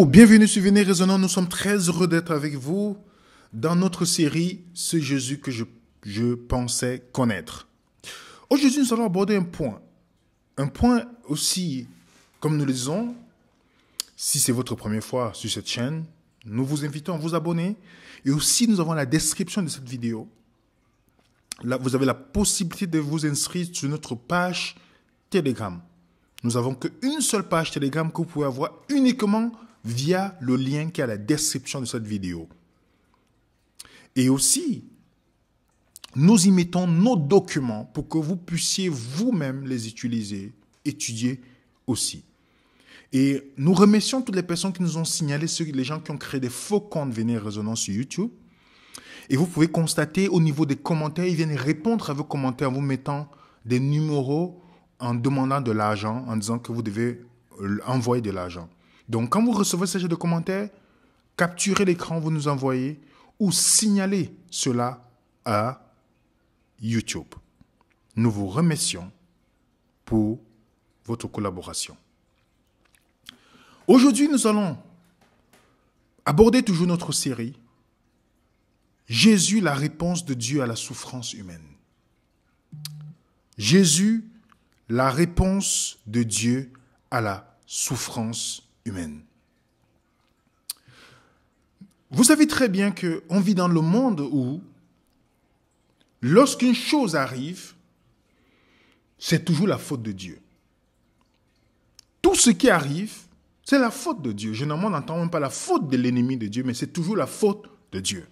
Bienvenue sur Venez Raisonnant. Nous sommes très heureux d'être avec vous dans notre série « Ce Jésus que je pensais connaître ». Aujourd'hui, nous allons aborder un point. Un point aussi, comme nous le disons, si c'est votre première fois sur cette chaîne, nous vous invitons à vous abonner. Et aussi, nous avons la description de cette vidéo. Là, vous avez la possibilité de vous inscrire sur notre page Telegram. Nous n'avons qu'une seule page Telegram que vous pouvez avoir uniquement via le lien qui est à la description de cette vidéo. Et aussi, nous y mettons nos documents pour que vous puissiez vous-même les utiliser, étudier aussi. Et nous remercions toutes les personnes qui nous ont signalé, les gens qui ont créé des faux comptes Venez Raisonnant sur YouTube. Et vous pouvez constater au niveau des commentaires, ils viennent répondre à vos commentaires en vous mettant des numéros en demandant de l'argent, en disant que vous devez envoyer de l'argent. Donc, quand vous recevez ce genre de commentaires, capturez l'écran, vous nous envoyez ou signalez cela à YouTube. Nous vous remercions pour votre collaboration. Aujourd'hui, nous allons aborder toujours notre série Jésus, la réponse de Dieu à la souffrance humaine. Jésus, la réponse de Dieu à la souffrance humaine. Vous savez très bien qu'on vit dans le monde où, lorsqu'une chose arrive, c'est toujours la faute de Dieu. Tout ce qui arrive, c'est la faute de Dieu. Généralement, on n'entend même pas la faute de l'ennemi de Dieu, mais c'est toujours la faute de Dieu.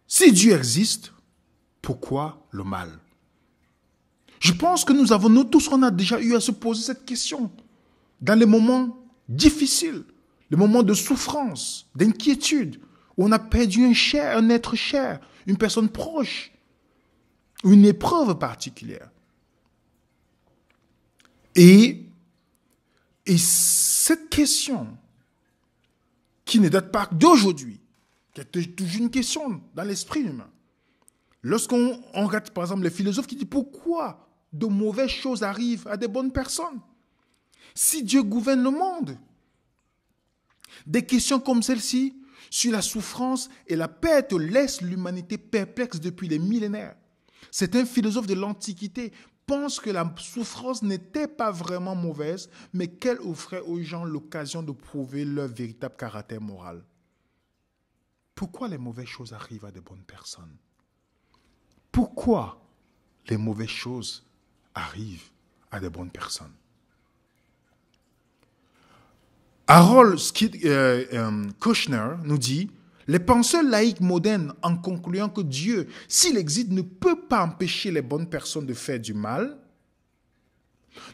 Si Dieu existe, pourquoi le mal? Je pense que nous tous, on a déjà eu à se poser cette question dans les moments difficiles, les moments de souffrance, d'inquiétude, où on a perdu un être cher, une personne proche, une épreuve particulière. Et cette question, qui ne date pas d'aujourd'hui, qui est toujours une question dans l'esprit humain, lorsqu'on regarde par exemple les philosophes qui disent pourquoi de mauvaises choses arrivent à des bonnes personnes, si Dieu gouverne le monde. Des questions comme celle-ci, sur la souffrance et la perte, laissent l'humanité perplexe depuis des millénaires. Certains philosophes de l'Antiquité pensent que la souffrance n'était pas vraiment mauvaise, mais qu'elle offrait aux gens l'occasion de prouver leur véritable caractère moral. Pourquoi les mauvaises choses arrivent à des bonnes personnes? Pourquoi les mauvaises choses arrivent à des bonnes personnes? Harold Kushner nous dit « Les penseurs laïcs modernes, en concluant que Dieu, s'il existe, ne peut pas empêcher les bonnes personnes de faire du mal,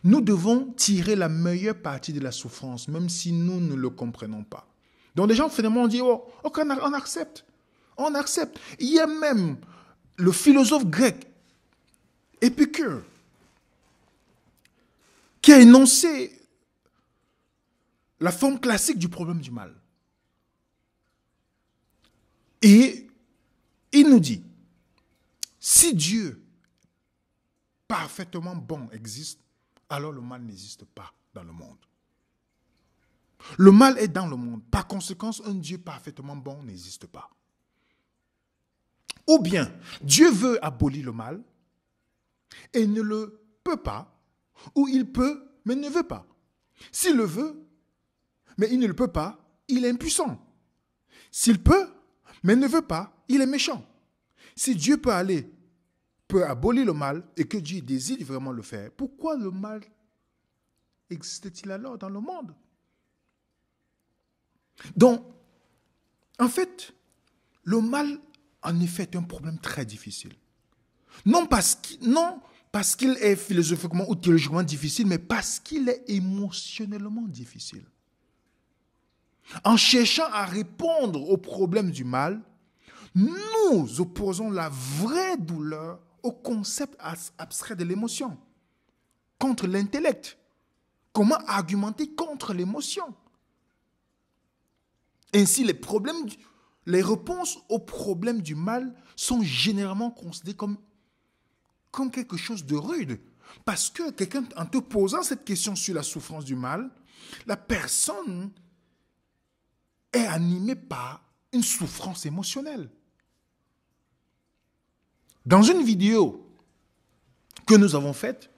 nous devons tirer la meilleure partie de la souffrance, même si nous ne le comprenons pas. » Donc les gens finalement ont dit « Oh, okay, on accepte. On accepte. » Il y a même le philosophe grec, Épicure, qui a énoncé la forme classique du problème du mal. Et il nous dit, si Dieu parfaitement bon existe, alors le mal n'existe pas dans le monde. Le mal est dans le monde. Par conséquent, un Dieu parfaitement bon n'existe pas. Ou bien, Dieu veut abolir le mal et ne le peut pas, ou il peut, mais ne veut pas. S'il le veut, mais il ne le peut pas, il est impuissant. S'il peut, mais ne veut pas, il est méchant. Si Dieu peut abolir le mal, et que Dieu désire vraiment le faire, pourquoi le mal existe-t-il alors dans le monde? Donc, en fait, le mal, en effet, est un problème très difficile. Non parce qu'il est philosophiquement ou théologiquement difficile, mais parce qu'il est émotionnellement difficile. En cherchant à répondre au problème du mal, nous opposons la vraie douleur au concept abstrait de l'émotion, contre l'intellect. Comment argumenter contre l'émotion? Ainsi, les réponses aux problèmes du mal sont généralement considérées comme quelque chose de rude. Parce que quelqu'un, en te posant cette question sur la souffrance du mal, la personne est animé par une souffrance émotionnelle. Dans une vidéo que nous avons faite,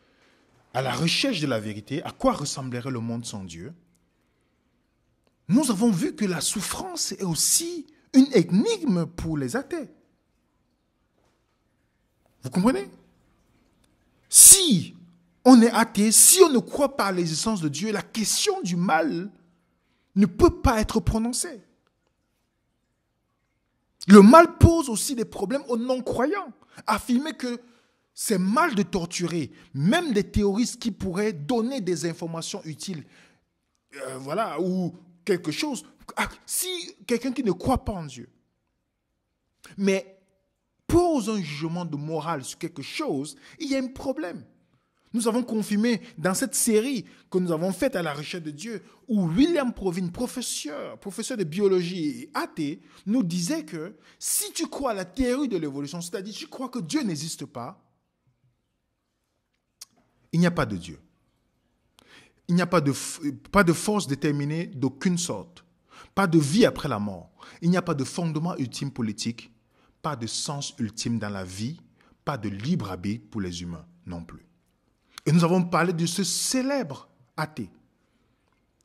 à la recherche de la vérité, à quoi ressemblerait le monde sans Dieu, nous avons vu que la souffrance est aussi une énigme pour les athées. Vous comprenez? Si on est athée, si on ne croit pas à l'existence de Dieu, la question du mal ne peut pas être prononcée. Le mal pose aussi des problèmes aux non-croyants. Affirmer que c'est mal de torturer, même des terroristes qui pourraient donner des informations utiles, ou quelque chose. Si quelqu'un qui ne croit pas en Dieu, mais pose un jugement de morale sur quelque chose, il y a un problème. Nous avons confirmé dans cette série que nous avons faite à la recherche de Dieu, où William Provine, professeur de biologie et athée, nous disait que si tu crois à la théorie de l'évolution, c'est-à-dire tu crois que Dieu n'existe pas, il n'y a pas de Dieu. Il n'y a pas de force déterminée d'aucune sorte. Pas de vie après la mort. Il n'y a pas de fondement ultime politique. Pas de sens ultime dans la vie. Pas de libre arbitre pour les humains non plus. Et nous avons parlé de ce célèbre athée,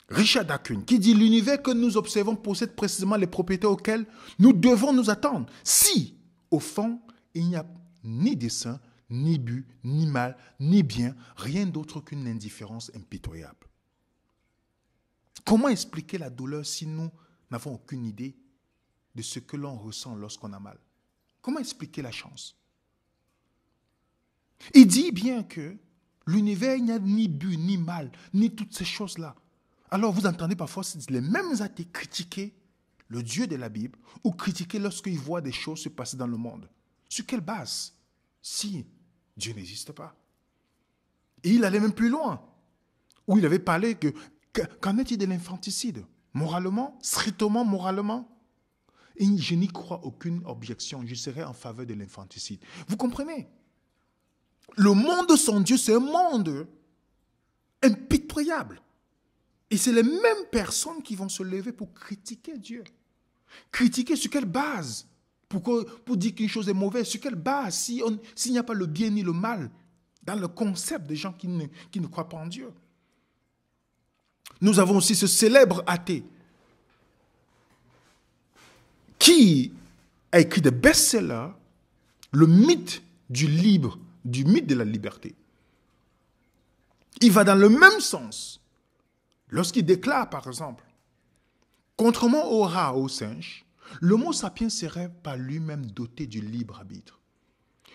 Richard Dawkins, qui dit « L'univers que nous observons possède précisément les propriétés auxquelles nous devons nous attendre. Si, au fond, il n'y a ni dessein, ni but, ni mal, ni bien, rien d'autre qu'une indifférence impitoyable. » Comment expliquer la douleur si nous n'avons aucune idée de ce que l'on ressent lorsqu'on a mal? Comment expliquer la chance? Il dit bien que l'univers, il n'y a ni but, ni mal, ni toutes ces choses-là. Alors vous entendez parfois les mêmes athées critiquer le Dieu de la Bible ou critiquer lorsqu'ils voient des choses se passer dans le monde. Sur quelle base? Si Dieu n'existe pas. Et il allait même plus loin, où il avait parlé que qu'en est-il de l'infanticide? Moralement, strictement moralement, et je n'y crois aucune objection. Je serai en faveur de l'infanticide. Vous comprenez? Le monde sans Dieu, c'est un monde impitoyable. Et c'est les mêmes personnes qui vont se lever pour critiquer Dieu. Critiquer sur quelle base? Pour dire qu'une chose est mauvaise, sur quelle base? S'il n'y a pas le bien ni le mal dans le concept des gens qui ne croient pas en Dieu. Nous avons aussi ce célèbre athée qui a écrit des best-sellers, le mythe du mythe de la liberté. Il va dans le même sens lorsqu'il déclare, par exemple, contrairement au rat, au singe, l'homo sapiens serait par lui-même doté du libre arbitre.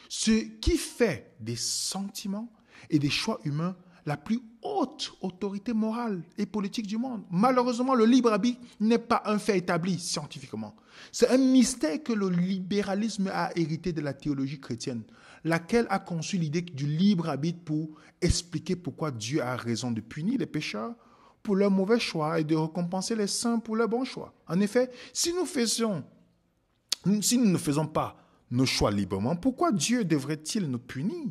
Ce qui fait des sentiments et des choix humains la plus haute autorité morale et politique du monde. Malheureusement, le libre arbitre n'est pas un fait établi scientifiquement. C'est un mystère que le libéralisme a hérité de la théologie chrétienne, laquelle a conçu l'idée du libre arbitre pour expliquer pourquoi Dieu a raison de punir les pécheurs pour leurs mauvais choix et de récompenser les saints pour leurs bons choix. En effet, si nous ne faisons pas nos choix librement, pourquoi Dieu devrait-il nous punir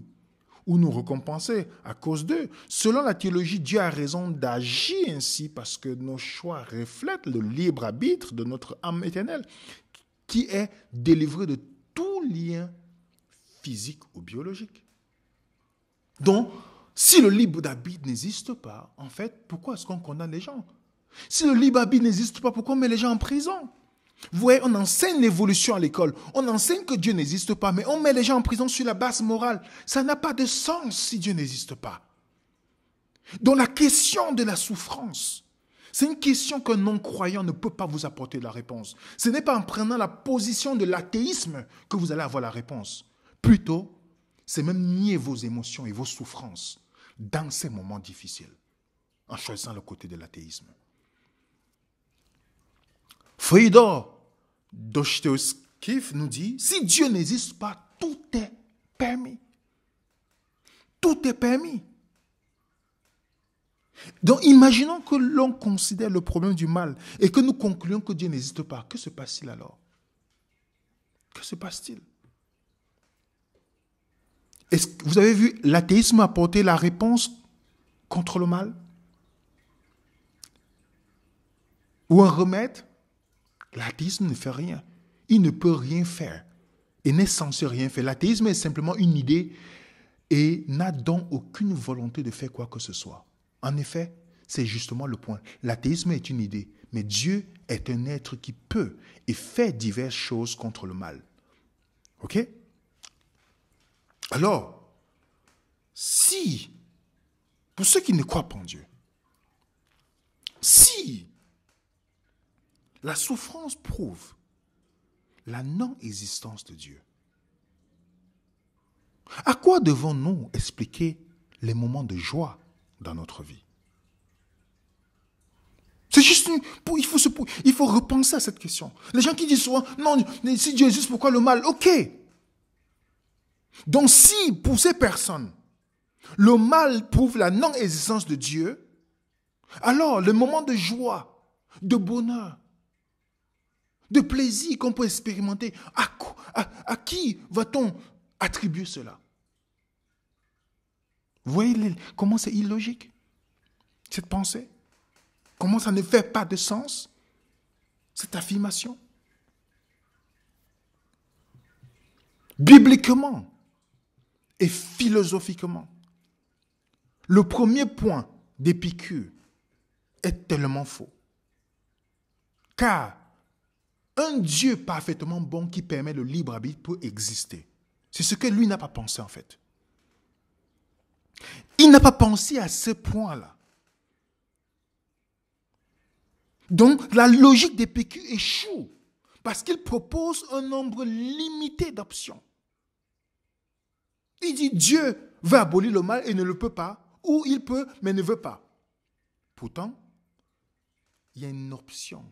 ou nous récompenser à cause d'eux? Selon la théologie, Dieu a raison d'agir ainsi parce que nos choix reflètent le libre arbitre de notre âme éternelle qui est délivrée de tout lien physique ou biologique. Donc, si le libre arbitre n'existe pas, en fait, pourquoi est-ce qu'on condamne les gens? Si le libre arbitre n'existe pas, pourquoi on met les gens en prison? Vous voyez, on enseigne l'évolution à l'école. On enseigne que Dieu n'existe pas, mais on met les gens en prison sur la base morale. Ça n'a pas de sens si Dieu n'existe pas. Donc la question de la souffrance, c'est une question qu'un non-croyant ne peut pas vous apporter la réponse. Ce n'est pas en prenant la position de l'athéisme que vous allez avoir la réponse. Plutôt, c'est même nier vos émotions et vos souffrances dans ces moments difficiles, en choisissant le côté de l'athéisme. Fyodor Dostoïevski nous dit, si Dieu n'existe pas, tout est permis. Tout est permis. Donc, imaginons que l'on considère le problème du mal et que nous concluons que Dieu n'existe pas. Que se passe-t-il alors? Que se passe-t-il? Est-ce que vous avez vu l'athéisme apporter la réponse contre le mal? Ou un remède? L'athéisme ne fait rien. Il ne peut rien faire. Et n'est censé rien faire. L'athéisme est simplement une idée et n'a donc aucune volonté de faire quoi que ce soit. En effet, c'est justement le point. L'athéisme est une idée, mais Dieu est un être qui peut et fait diverses choses contre le mal. Ok? Alors, si, pour ceux qui ne croient pas en Dieu, si la souffrance prouve la non-existence de Dieu, à quoi devons-nous expliquer les moments de joie dans notre vie? C'est juste il faut repenser à cette question. Les gens qui disent souvent, non, si Dieu existe, pourquoi le mal? Ok. Donc si, pour ces personnes, le mal prouve la non-existence de Dieu, alors le moment de joie, de bonheur, de plaisir qu'on peut expérimenter, à qui va-t-on attribuer cela? Vous voyez comment c'est illogique, cette pensée? Comment ça ne fait pas de sens, cette affirmation? Bibliquement et philosophiquement, le premier point d'Épicure est tellement faux. Car un Dieu parfaitement bon qui permet le libre arbitre peut exister. C'est ce que lui n'a pas pensé en fait. Il n'a pas pensé à ce point-là. Donc, la logique d'Épicure échoue parce qu'il propose un nombre limité d'options. Il dit Dieu veut abolir le mal et ne le peut pas, ou il peut mais ne veut pas. Pourtant, il y a une option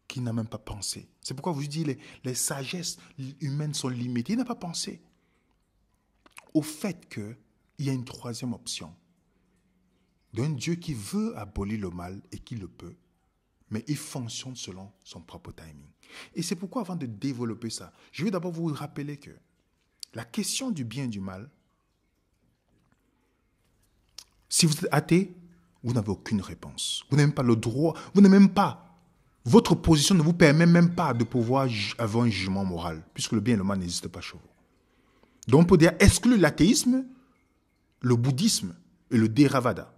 qu'il n'a même pas pensé. C'est pourquoi je dis les sagesses humaines sont limitées. Il n'a pas pensé au fait qu'il y a une troisième option d'un Dieu qui veut abolir le mal et qui le peut, mais il fonctionne selon son propre timing. Et c'est pourquoi, avant de développer ça, je vais d'abord vous rappeler que la question du bien et du mal, si vous êtes athée, vous n'avez aucune réponse. Vous n'avez même pas le droit, vous n'avez même pas, votre position ne vous permet même pas de pouvoir avoir un jugement moral, puisque le bien et le mal n'existent pas chez vous. Donc on peut dire exclure l'athéisme, le bouddhisme et le Theravada.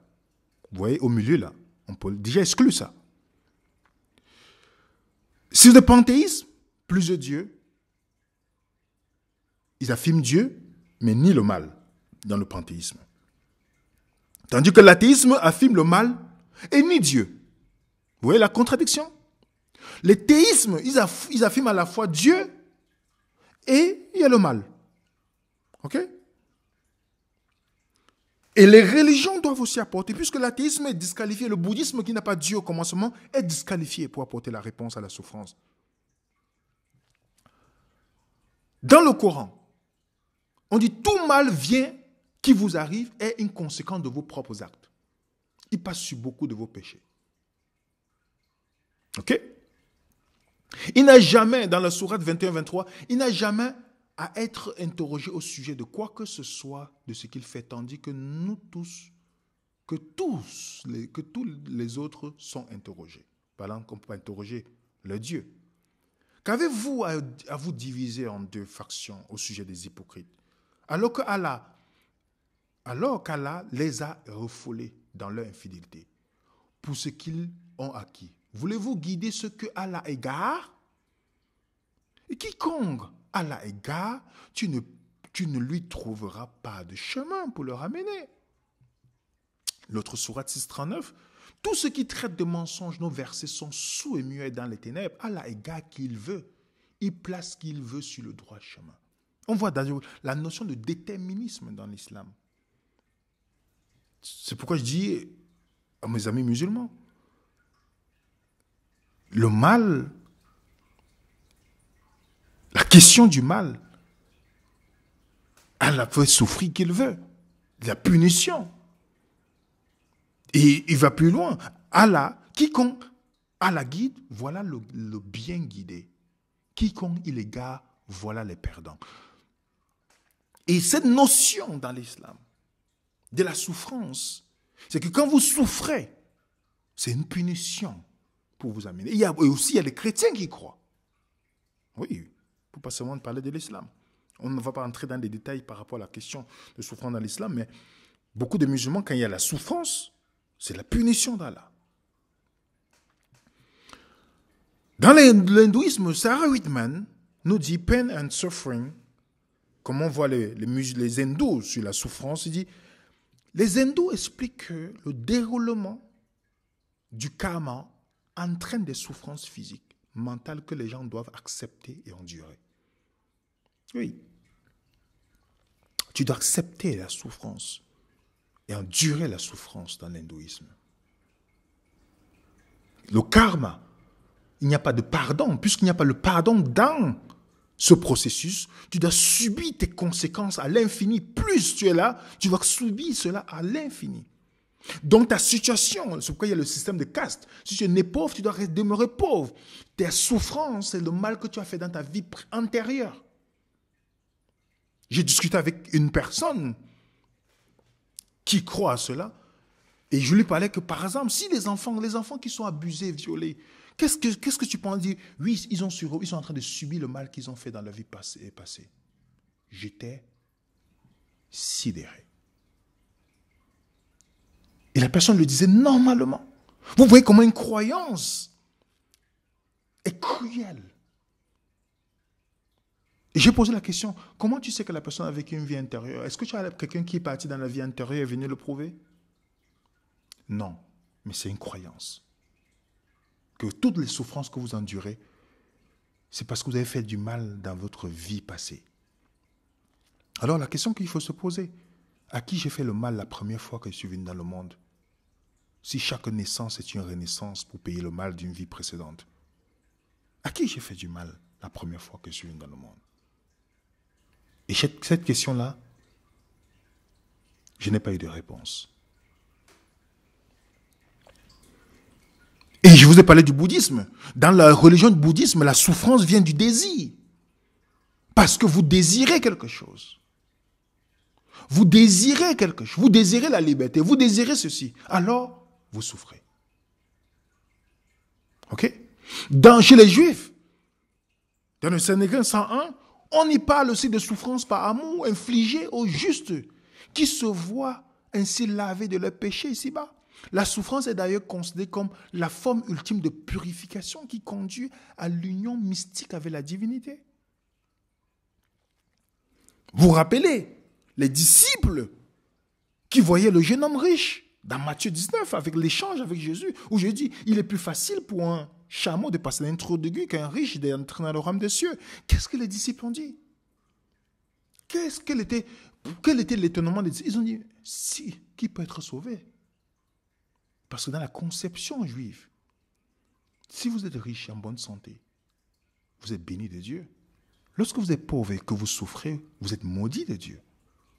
Vous voyez, au milieu là, on peut déjà exclure ça. Si le panthéisme, plusieurs dieux, ils affirment Dieu, mais ni le mal dans le panthéisme. Tandis que l'athéisme affirme le mal et ni Dieu. Vous voyez la contradiction? Les théismes, ils affirment à la fois Dieu et il y a le mal. Ok? Et les religions doivent aussi apporter, puisque l'athéisme est disqualifié, le bouddhisme qui n'a pas Dieu au commencement est disqualifié pour apporter la réponse à la souffrance. Dans le Coran, on dit tout mal qui vous arrive est une conséquence de vos propres actes. Il passe sur beaucoup de vos péchés. Ok? Il n'a jamais, dans la sourate 21-23, il n'a jamais à être interrogé au sujet de quoi que ce soit de ce qu'il fait, tandis que nous tous, que tous les autres sont interrogés. Par exemple, on peut interroger le Dieu. Qu'avez-vous à vous diviser en deux factions au sujet des hypocrites, alors qu'Allah les a refoulés dans leur infidélité pour ce qu'ils ont acquis? Voulez-vous guider ceux que Allah égare? Et quiconque Allah égare, tu ne lui trouveras pas de chemin pour le ramener. L'autre sourate 639, tous ceux qui traitent de mensonges, nos versets sont sourds et muets dans les ténèbres. Allah égare qui il veut. Il place qui il veut sur le droit chemin. On voit d'ailleurs la notion de déterminisme dans l'islam. C'est pourquoi je dis à mes amis musulmans, le mal, la question du mal, Allah peut souffrir qu'il veut. La punition. Et il va plus loin. Allah, quiconque Allah guide, voilà le bien guidé. Quiconque il égare, voilà les perdants. Et cette notion dans l'islam de la souffrance, c'est que quand vous souffrez, c'est une punition pour vous amener. Et aussi, il y a des chrétiens qui croient. Oui, il ne faut pas seulement parler de l'islam. On ne va pas entrer dans des détails par rapport à la question de souffrance dans l'islam, mais beaucoup de musulmans, quand il y a la souffrance, c'est la punition d'Allah. Dans l'hindouisme, Sarah Whitman nous dit « Pain and suffering », comme on voit les hindous sur la souffrance, il dit « Les hindous expliquent que le déroulement du karma entraîne des souffrances physiques, mentales que les gens doivent accepter et endurer. » Oui. Tu dois accepter la souffrance et endurer la souffrance dans l'hindouisme. Le karma, il n'y a pas de pardon. Puisqu'il n'y a pas le pardon dans ce processus, tu dois subir tes conséquences à l'infini. Plus tu es là, tu vas subir cela à l'infini. Donc ta situation, c'est pourquoi il y a le système de caste. Si tu es né pauvre, tu dois demeurer pauvre. Tes souffrances, c'est le mal que tu as fait dans ta vie antérieure. J'ai discuté avec une personne qui croit à cela, et je lui parlais que, par exemple, si les enfants qui sont abusés, violés, qu'est-ce que tu peux en dire? Oui, ils sont en train de subir le mal qu'ils ont fait dans leur vie passée. J'étais sidéré. Et la personne le disait normalement. Vous voyez comment une croyance est cruelle. Et j'ai posé la question, comment tu sais que la personne a vécu une vie intérieure? Est-ce que tu as quelqu'un qui est parti dans la vie intérieure et est venu le prouver? Non, mais c'est une croyance. Que toutes les souffrances que vous endurez, c'est parce que vous avez fait du mal dans votre vie passée. Alors la question qu'il faut se poser, à qui j'ai fait le mal la première fois que je suis venu dans le monde? Si chaque naissance est une renaissance pour payer le mal d'une vie précédente, à qui j'ai fait du mal la première fois que je suis venu dans le monde? Et cette question-là, je n'ai pas eu de réponse. Et je vous ai parlé du bouddhisme. Dans la religion du bouddhisme, la souffrance vient du désir. Parce que vous désirez quelque chose. Vous désirez quelque chose. Vous désirez la liberté. Vous désirez ceci. Alors, vous souffrez. Ok? Chez les Juifs, dans le Sanhédrin 101, on y parle aussi de souffrance par amour infligée aux justes qui se voient ainsi lavés de leurs péchés ici-bas. La souffrance est d'ailleurs considérée comme la forme ultime de purification qui conduit à l'union mystique avec la divinité. Vous vous rappelez, les disciples qui voyaient le jeune homme riche dans Matthieu 19 avec l'échange avec Jésus, où Jésus dit, il est plus facile pour un chameau de passer d'un trou d'aigu qu'un riche d'entrer dans le royaume des cieux. Qu'est-ce que les disciples ont dit? Quel était l'étonnement des disciples? Ils ont dit, si, qui peut être sauvé? Parce que dans la conception juive, si vous êtes riche et en bonne santé, vous êtes béni de Dieu. Lorsque vous êtes pauvre et que vous souffrez, vous êtes maudit de Dieu.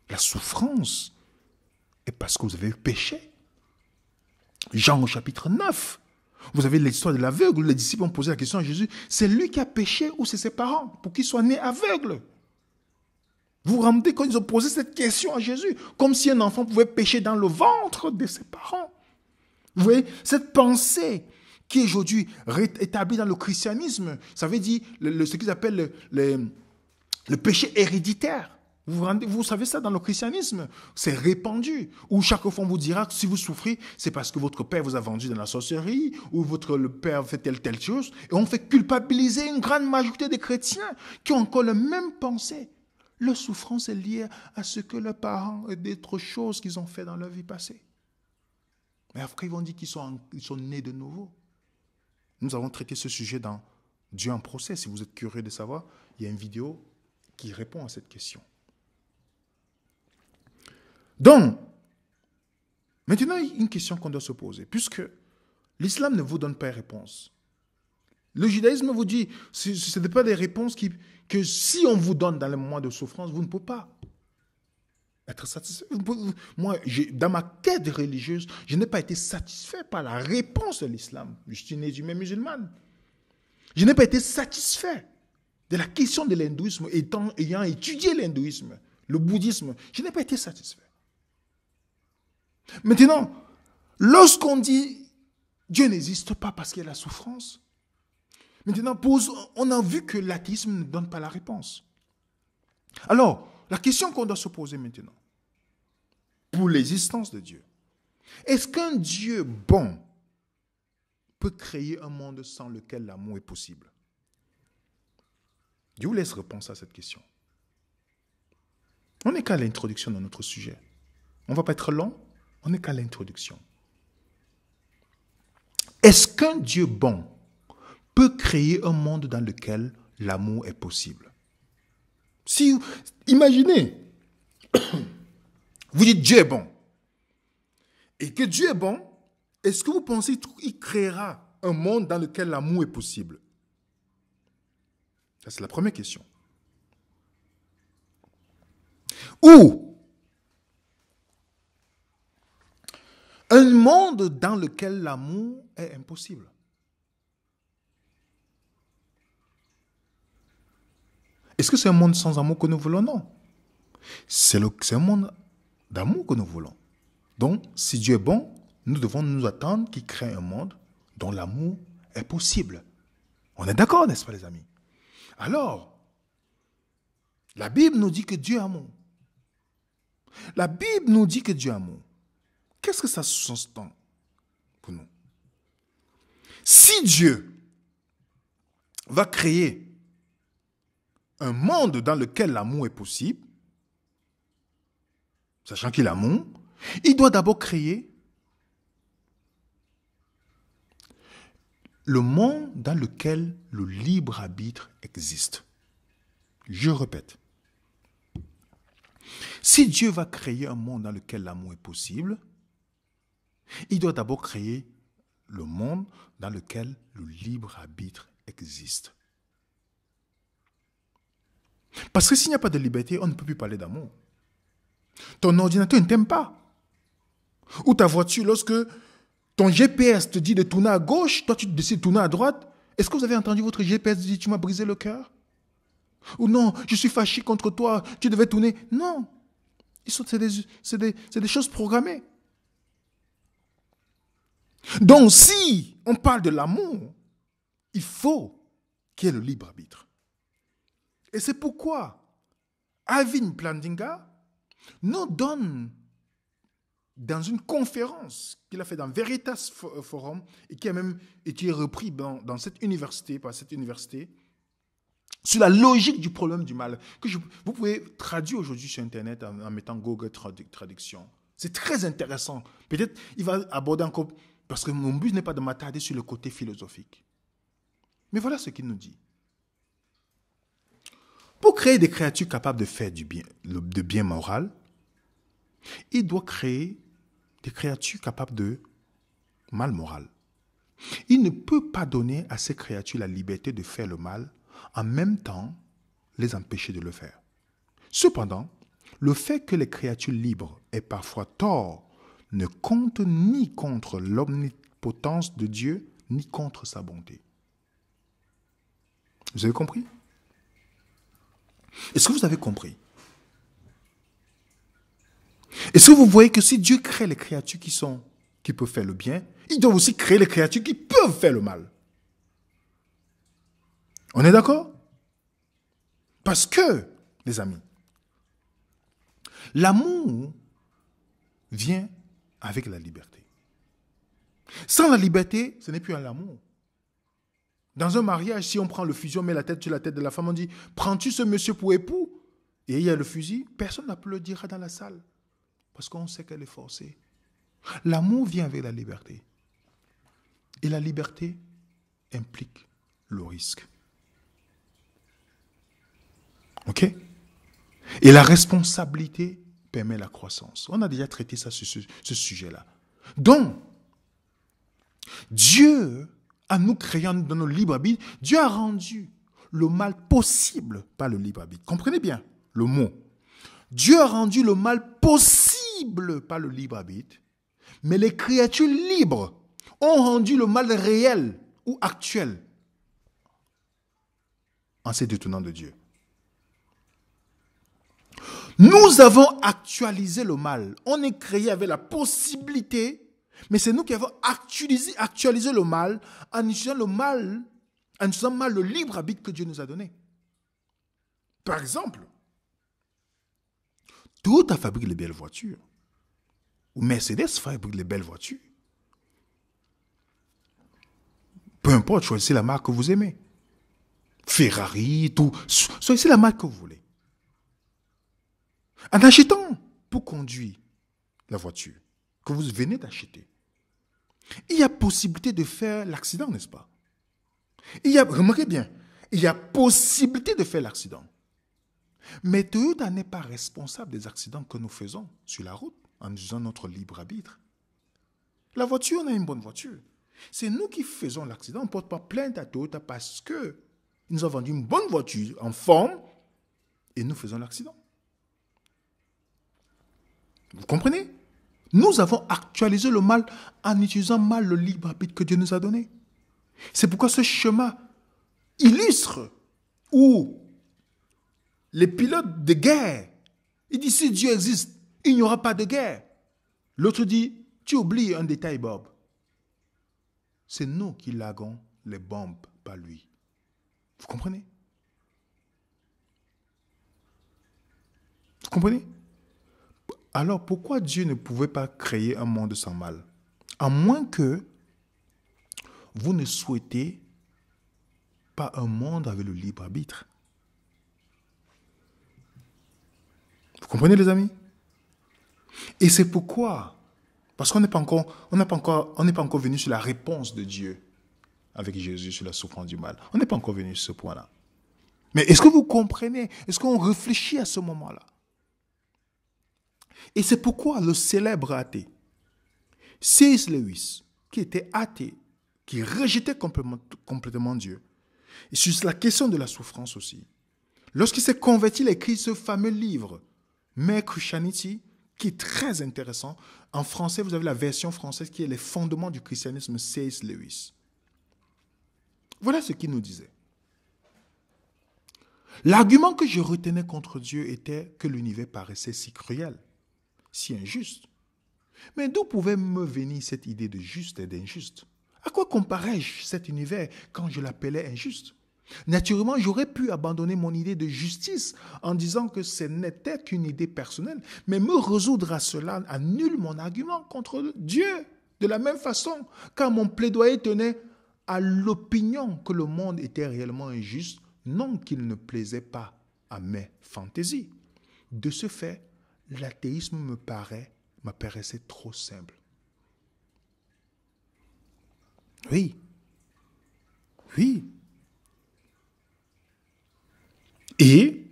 La souffrance est parce que vous avez péché. Jean au chapitre 9, vous avez l'histoire de l'aveugle. Les disciples ont posé la question à Jésus, c'est lui qui a péché ou c'est ses parents pour qu'il soit né aveugle? Vous vous rendez compte, ils ont posé cette question à Jésus, comme si un enfant pouvait pécher dans le ventre de ses parents. Vous voyez, cette pensée qui est aujourd'hui établie dans le christianisme, ça veut dire ce qu'ils appellent le péché héréditaire. Vous savez ça dans le christianisme, c'est répandu. Où chaque fois on vous dira que si vous souffrez, c'est parce que votre père vous a vendu dans la sorcellerie, ou le père fait telle chose. Et on fait culpabiliser une grande majorité des chrétiens qui ont encore la même pensée. Leur souffrance est liée à ce que leurs parents et d'autres choses qu'ils ont fait dans leur vie passée. Mais après, ils vont dire qu'ils sont nés de nouveau. Nous avons traité ce sujet dans Dieu en procès. Si vous êtes curieux de savoir, il y a une vidéo qui répond à cette question. Donc, maintenant, il y a une question qu'on doit se poser. Puisque l'islam ne vous donne pas de réponse. Le judaïsme vous dit, ce n'est pas des réponses que si on vous donne dans les moments de souffrance, vous ne pouvez pas être satisfait. Moi, dans ma quête religieuse, je n'ai pas été satisfait par la réponse de l'islam. Je suis né d'humaine musulmane. Je n'ai pas été satisfait de la question de l'hindouisme, ayant étudié l'hindouisme, le bouddhisme. Je n'ai pas été satisfait. Maintenant, lorsqu'on dit Dieu n'existe pas parce qu'il y a la souffrance. Maintenant, on a vu que l'athéisme ne donne pas la réponse. Alors, la question qu'on doit se poser maintenant, pour l'existence de Dieu, est-ce qu'un Dieu bon peut créer un monde sans lequel l'amour est possible? Je vous laisse réponse à cette question. On n'est qu'à l'introduction de notre sujet. On ne va pas être long, on n'est qu'à l'introduction. Est-ce qu'un Dieu bon peut créer un monde dans lequel l'amour est possible? Imaginez, vous dites Dieu est bon. Et que Dieu est bon, est-ce que vous pensez qu'il créera un monde dans lequel l'amour est possible? Ça, c'est la première question. Ou un monde dans lequel l'amour est impossible. Est-ce que c'est un monde sans amour que nous voulons? Non. C'est un monde d'amour que nous voulons. Donc, si Dieu est bon, nous devons nous attendre qu'il crée un monde dont l'amour est possible. On est d'accord, n'est-ce pas, les amis? Alors, la Bible nous dit que Dieu est amour. La Bible nous dit que Dieu est amour. Qu'est-ce que ça sous-entend pour nous? Si Dieu va créer un monde dans lequel l'amour est possible, sachant qu'il est amour, il doit d'abord créer le monde dans lequel le libre arbitre existe. Je répète. Si Dieu va créer un monde dans lequel l'amour est possible, il doit d'abord créer le monde dans lequel le libre arbitre existe. Parce que s'il n'y a pas de liberté, on ne peut plus parler d'amour. Ton ordinateur ne t'aime pas. Ou ta voiture, lorsque ton GPS te dit de tourner à gauche, toi tu décides de tourner à droite. Est-ce que vous avez entendu votre GPS dire tu m'as brisé le cœur? Ou non, je suis fâché contre toi, tu devais tourner. Non, c'est des choses programmées. Donc si on parle de l'amour, il faut qu'il y ait le libre arbitre. Et c'est pourquoi Alvin Plantinga nous donne, dans une conférence qu'il a fait dans Veritas Forum, et qui a même été repris dans cette université, par cette université, sur la logique du problème du mal, que vous pouvez traduire aujourd'hui sur Internet en mettant Google Traduction. C'est très intéressant. Peut-être il va aborder encore, parce que mon but n'est pas de m'attarder sur le côté philosophique. Mais voilà ce qu'il nous dit. Pour créer des créatures capables de faire du bien moral, il doit créer des créatures capables de mal moral. Il ne peut pas donner à ces créatures la liberté de faire le mal, en même temps les empêcher de le faire. Cependant, le fait que les créatures libres aient parfois tort ne compte ni contre l'omnipotence de Dieu, ni contre sa bonté. Vous avez compris? Est-ce que vous avez compris? Est-ce que vous voyez que si Dieu crée les créatures qui peuvent faire le bien, il doit aussi créer les créatures qui peuvent faire le mal? On est d'accord? Parce que, les amis, l'amour vient avec la liberté. Sans la liberté, ce n'est plus un amour. Dans un mariage, si on prend le fusil, on met la tête sur la tête de la femme, on dit « Prends-tu ce monsieur pour époux ?» Et il y a le fusil, personne n'applaudira dans la salle. Parce qu'on sait qu'elle est forcée. L'amour vient avec la liberté. Et la liberté implique le risque. Ok? Et la responsabilité permet la croissance. On a déjà traité ça sur ce sujet-là. Donc, Dieu, en nous créant dans nos libres arbitres, Dieu a rendu le mal possible par le libre arbitre. Comprenez bien le mot. Dieu a rendu le mal possible par le libre arbitre, mais les créatures libres ont rendu le mal réel ou actuel en se détournant de Dieu. Nous avons actualisé le mal. On est créé avec la possibilité, Mais c'est nous qui avons actualisé le mal en utilisant mal le libre arbitre que Dieu nous a donné. Par exemple, Toyota fabrique les belles voitures. Ou Mercedes fabrique les belles voitures. Peu importe, choisissez la marque que vous aimez. Ferrari, tout. Choisissez la marque que vous voulez. En achetant pour conduire la voiture que vous venez d'acheter, il y a possibilité de faire l'accident, n'est-ce pas? Remarquez bien, il y a possibilité de faire l'accident. Mais Toyota n'est pas responsable des accidents que nous faisons sur la route en utilisant notre libre arbitre. La voiture, on a une bonne voiture. C'est nous qui faisons l'accident. On ne porte pas plainte à Toyota parce que nous avons vendu une bonne voiture en forme et nous faisons l'accident. Vous comprenez? Nous avons actualisé le mal en utilisant mal le libre arbitre que Dieu nous a donné. C'est pourquoi ce schéma illustre où les pilotes de guerre, ils disent si Dieu existe, il n'y aura pas de guerre. L'autre dit, tu oublies un détail, Bob. C'est nous qui larguons les bombes, pas lui. Vous comprenez? Vous comprenez? Alors pourquoi Dieu ne pouvait pas créer un monde sans mal? À moins que vous ne souhaitez pas un monde avec le libre arbitre. Vous comprenez, les amis? Et c'est pourquoi, parce qu'on n'est pas encore venu sur la réponse de Dieu avec Jésus sur la souffrance du mal. On n'est pas encore venu sur ce point-là. Mais est-ce que vous comprenez? Est-ce qu'on réfléchit à ce moment-là? Et c'est pourquoi le célèbre athée, C.S. Lewis, qui était athée, qui rejetait complètement Dieu, et sur la question de la souffrance aussi, lorsqu'il s'est converti, il a écrit ce fameux livre, Mere Christianity, qui est très intéressant. En français, vous avez la version française qui est les fondements du christianisme, C.S. Lewis. Voilà ce qu'il nous disait. L'argument que je retenais contre Dieu était que l'univers paraissait si cruel, si injuste. Mais d'où pouvait me venir cette idée de juste et d'injuste? À quoi comparais-je cet univers quand je l'appelais injuste? Naturellement, j'aurais pu abandonner mon idée de justice en disant que ce n'était qu'une idée personnelle, mais me résoudre à cela annule mon argument contre Dieu. De la même façon, quand mon plaidoyer tenait à l'opinion que le monde était réellement injuste, non qu'il ne plaisait pas à mes fantaisies. De ce fait, l'athéisme m'apparaissait trop simple. Oui. Et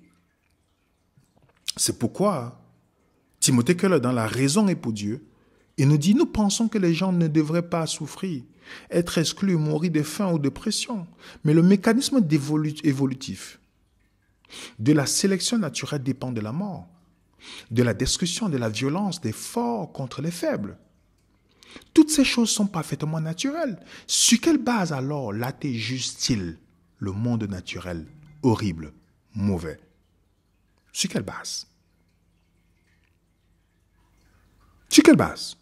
c'est pourquoi Timothée Keller, dans La raison est pour Dieu, il nous dit, nous pensons que les gens ne devraient pas souffrir, être exclus, mourir de faim ou de pression. Mais le mécanisme évolutif de la sélection naturelle dépend de la mort, de la destruction, de la violence des forts contre les faibles. Toutes ces choses sont parfaitement naturelles. Sur quelle base alors l'athée juge-t-il le monde naturel horrible, mauvais? Sur quelle base? Sur quelle base?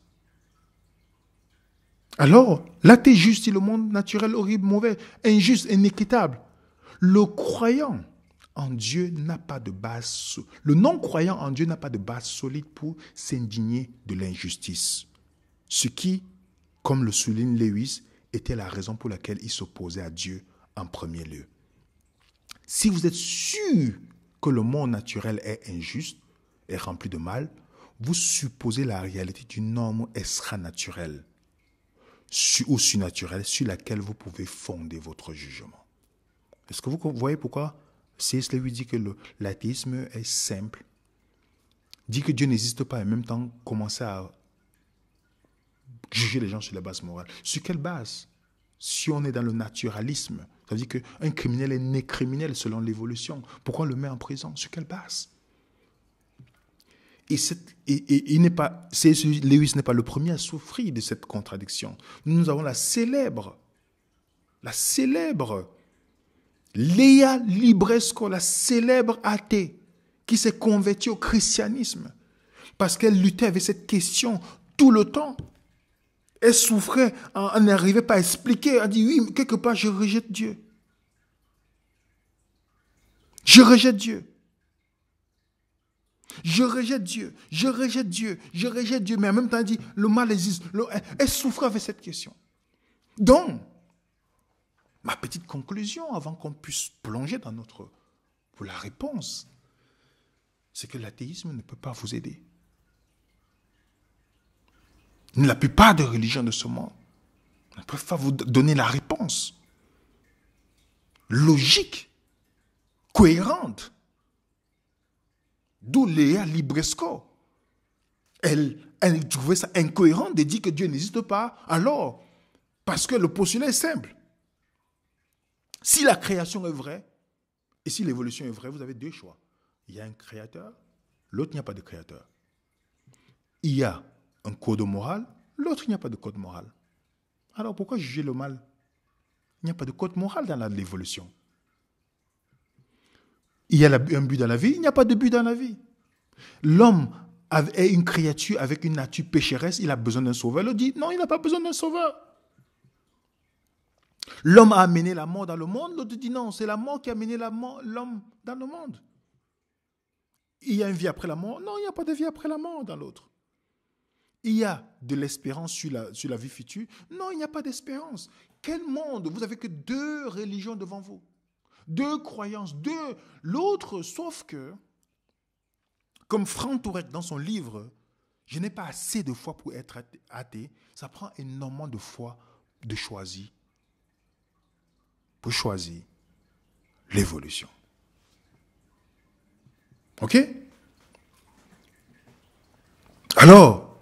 Alors, l'athée juge-t-il le monde naturel horrible, mauvais, injuste, inéquitable? Le croyant en Dieu n'a pas de base. Le non-croyant en Dieu n'a pas de base solide pour s'indigner de l'injustice. Ce qui, comme le souligne Lewis, était la raison pour laquelle il s'opposait à Dieu en premier lieu. Si vous êtes sûr que le monde naturel est injuste et rempli de mal, vous supposez la réalité d'une norme extra-naturelle ou surnaturelle sur laquelle vous pouvez fonder votre jugement. Est-ce que vous voyez pourquoi C.S. Lewis dit que l'athéisme est simple, dit que Dieu n'existe pas et en même temps commencer à juger les gens sur la base morale? Sur quelle base? Si on est dans le naturalisme, ça veut dire qu'un criminel est né criminel selon l'évolution. Pourquoi on le met en prison? Sur quelle base? Et C.S. Lewis n'est pas le premier à souffrir de cette contradiction. Nous avons la célèbre Leia Libresco, la célèbre athée, qui s'est convertie au christianisme parce qu'elle luttait avec cette question tout le temps. Elle souffrait, elle n'arrivait pas à expliquer. Elle dit, oui, mais quelque part, je rejette Dieu. Je rejette Dieu. Je rejette Dieu. Je rejette Dieu. Je rejette Dieu. Mais en même temps, elle dit, le mal existe. Elle souffrait avec cette question. Donc, ma petite conclusion, avant qu'on puisse plonger dans pour la réponse, c'est que l'athéisme ne peut pas vous aider. La plupart des religions de ce monde ne peuvent pas vous donner la réponse logique, cohérente. D'où Léa Libresco. Elle trouvait ça incohérent de dire que Dieu n'existe pas. Alors, parce que le postulat est simple. Si la création est vraie, et si l'évolution est vraie, vous avez deux choix. Il y a un créateur, l'autre il n'y a pas de créateur. Il y a un code moral, l'autre il n'y a pas de code moral. Alors pourquoi juger le mal? Il n'y a pas de code moral dans l'évolution. Il y a un but dans la vie, il n'y a pas de but dans la vie. L'homme est une créature avec une nature pécheresse, il a besoin d'un sauveur. L'autre dit non, il n'a pas besoin d'un sauveur. L'homme a amené la mort dans le monde, l'autre dit non, c'est la mort qui a amené l'homme dans le monde. Il y a une vie après la mort? Non, il n'y a pas de vie après la mort dans l'autre. Il y a de l'espérance sur la vie future? Non, il n'y a pas d'espérance. Quel monde? Vous n'avez que deux religions devant vous. Deux croyances, l'autre, sauf que, comme Franck Tourette dans son livre, je n'ai pas assez de foi pour être athée, ça prend énormément de foi de choisir, pour choisir l'évolution. Ok? Alors,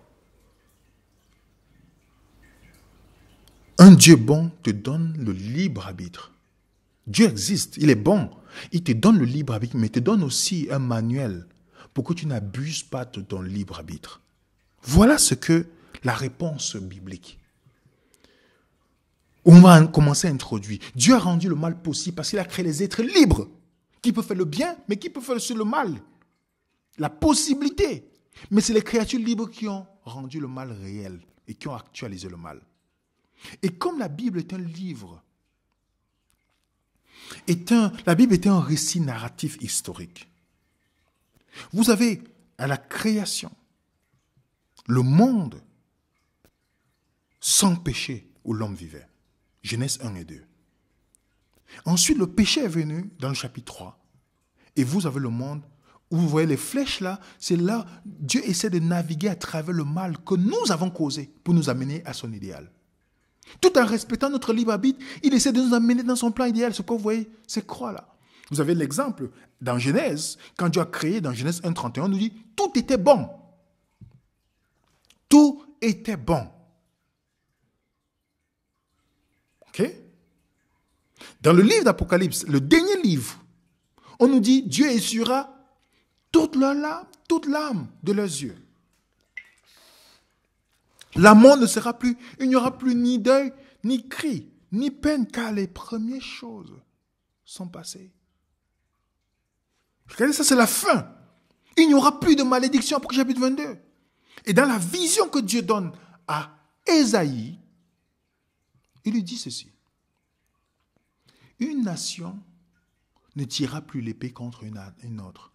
un Dieu bon te donne le libre arbitre. Dieu existe, il est bon. Il te donne le libre arbitre, mais il te donne aussi un manuel pour que tu n'abuses pas de ton libre arbitre. Voilà ce que la réponse biblique. On va commencer à introduire. Dieu a rendu le mal possible parce qu'il a créé les êtres libres qui peuvent faire le bien, mais qui peuvent faire aussi le mal. La possibilité. Mais c'est les créatures libres qui ont rendu le mal réel et qui ont actualisé le mal. Et comme la Bible est un livre, la Bible est un récit narratif historique. Vous avez à la création, le monde sans péché où l'homme vivait. Genèse 1 et 2. Ensuite, le péché est venu dans le chapitre 3. Et vous avez le monde où vous voyez les flèches là, c'est là Dieu essaie de naviguer à travers le mal que nous avons causé pour nous amener à son idéal. Tout en respectant notre libre arbitre, il essaie de nous amener dans son plan idéal. Ce que vous voyez, ces croix-là. Vous avez l'exemple dans Genèse, quand Dieu a créé, dans Genèse 1:31, on nous dit, tout était bon. Tout était bon. Ok? Dans le livre d'Apocalypse, le dernier livre, on nous dit, Dieu essuiera toute l'âme de leurs yeux. La mort ne sera plus, il n'y aura plus ni deuil, ni cri, ni peine, car les premières choses sont passées. Regardez, ça c'est la fin. Il n'y aura plus de malédiction après chapitre 22. Et dans la vision que Dieu donne à Ésaïe, il lui dit ceci. Une nation ne tirera plus l'épée contre une autre.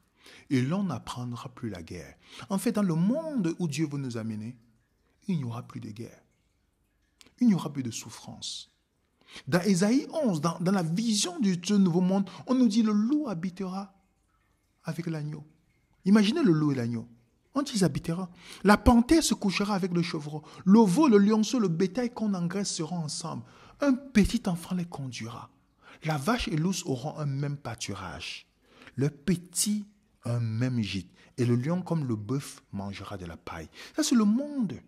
Et l'on n'apprendra plus la guerre. En fait, dans le monde où Dieu veut nous amener, il n'y aura plus de guerre. Il n'y aura plus de souffrance. Dans Ésaïe 11, dans la vision de ce nouveau monde, on nous dit le loup habitera avec l'agneau. Imaginez le loup et l'agneau. On dit ils habitera. La panthère se couchera avec le chevreau. Le veau, le lionceau, le bétail qu'on engraisse seront ensemble. Un petit enfant les conduira. La vache et l'ours auront un même pâturage. Le petit, un même gîte. Et le lion, comme le bœuf, mangera de la paille. Ça, c'est le monde.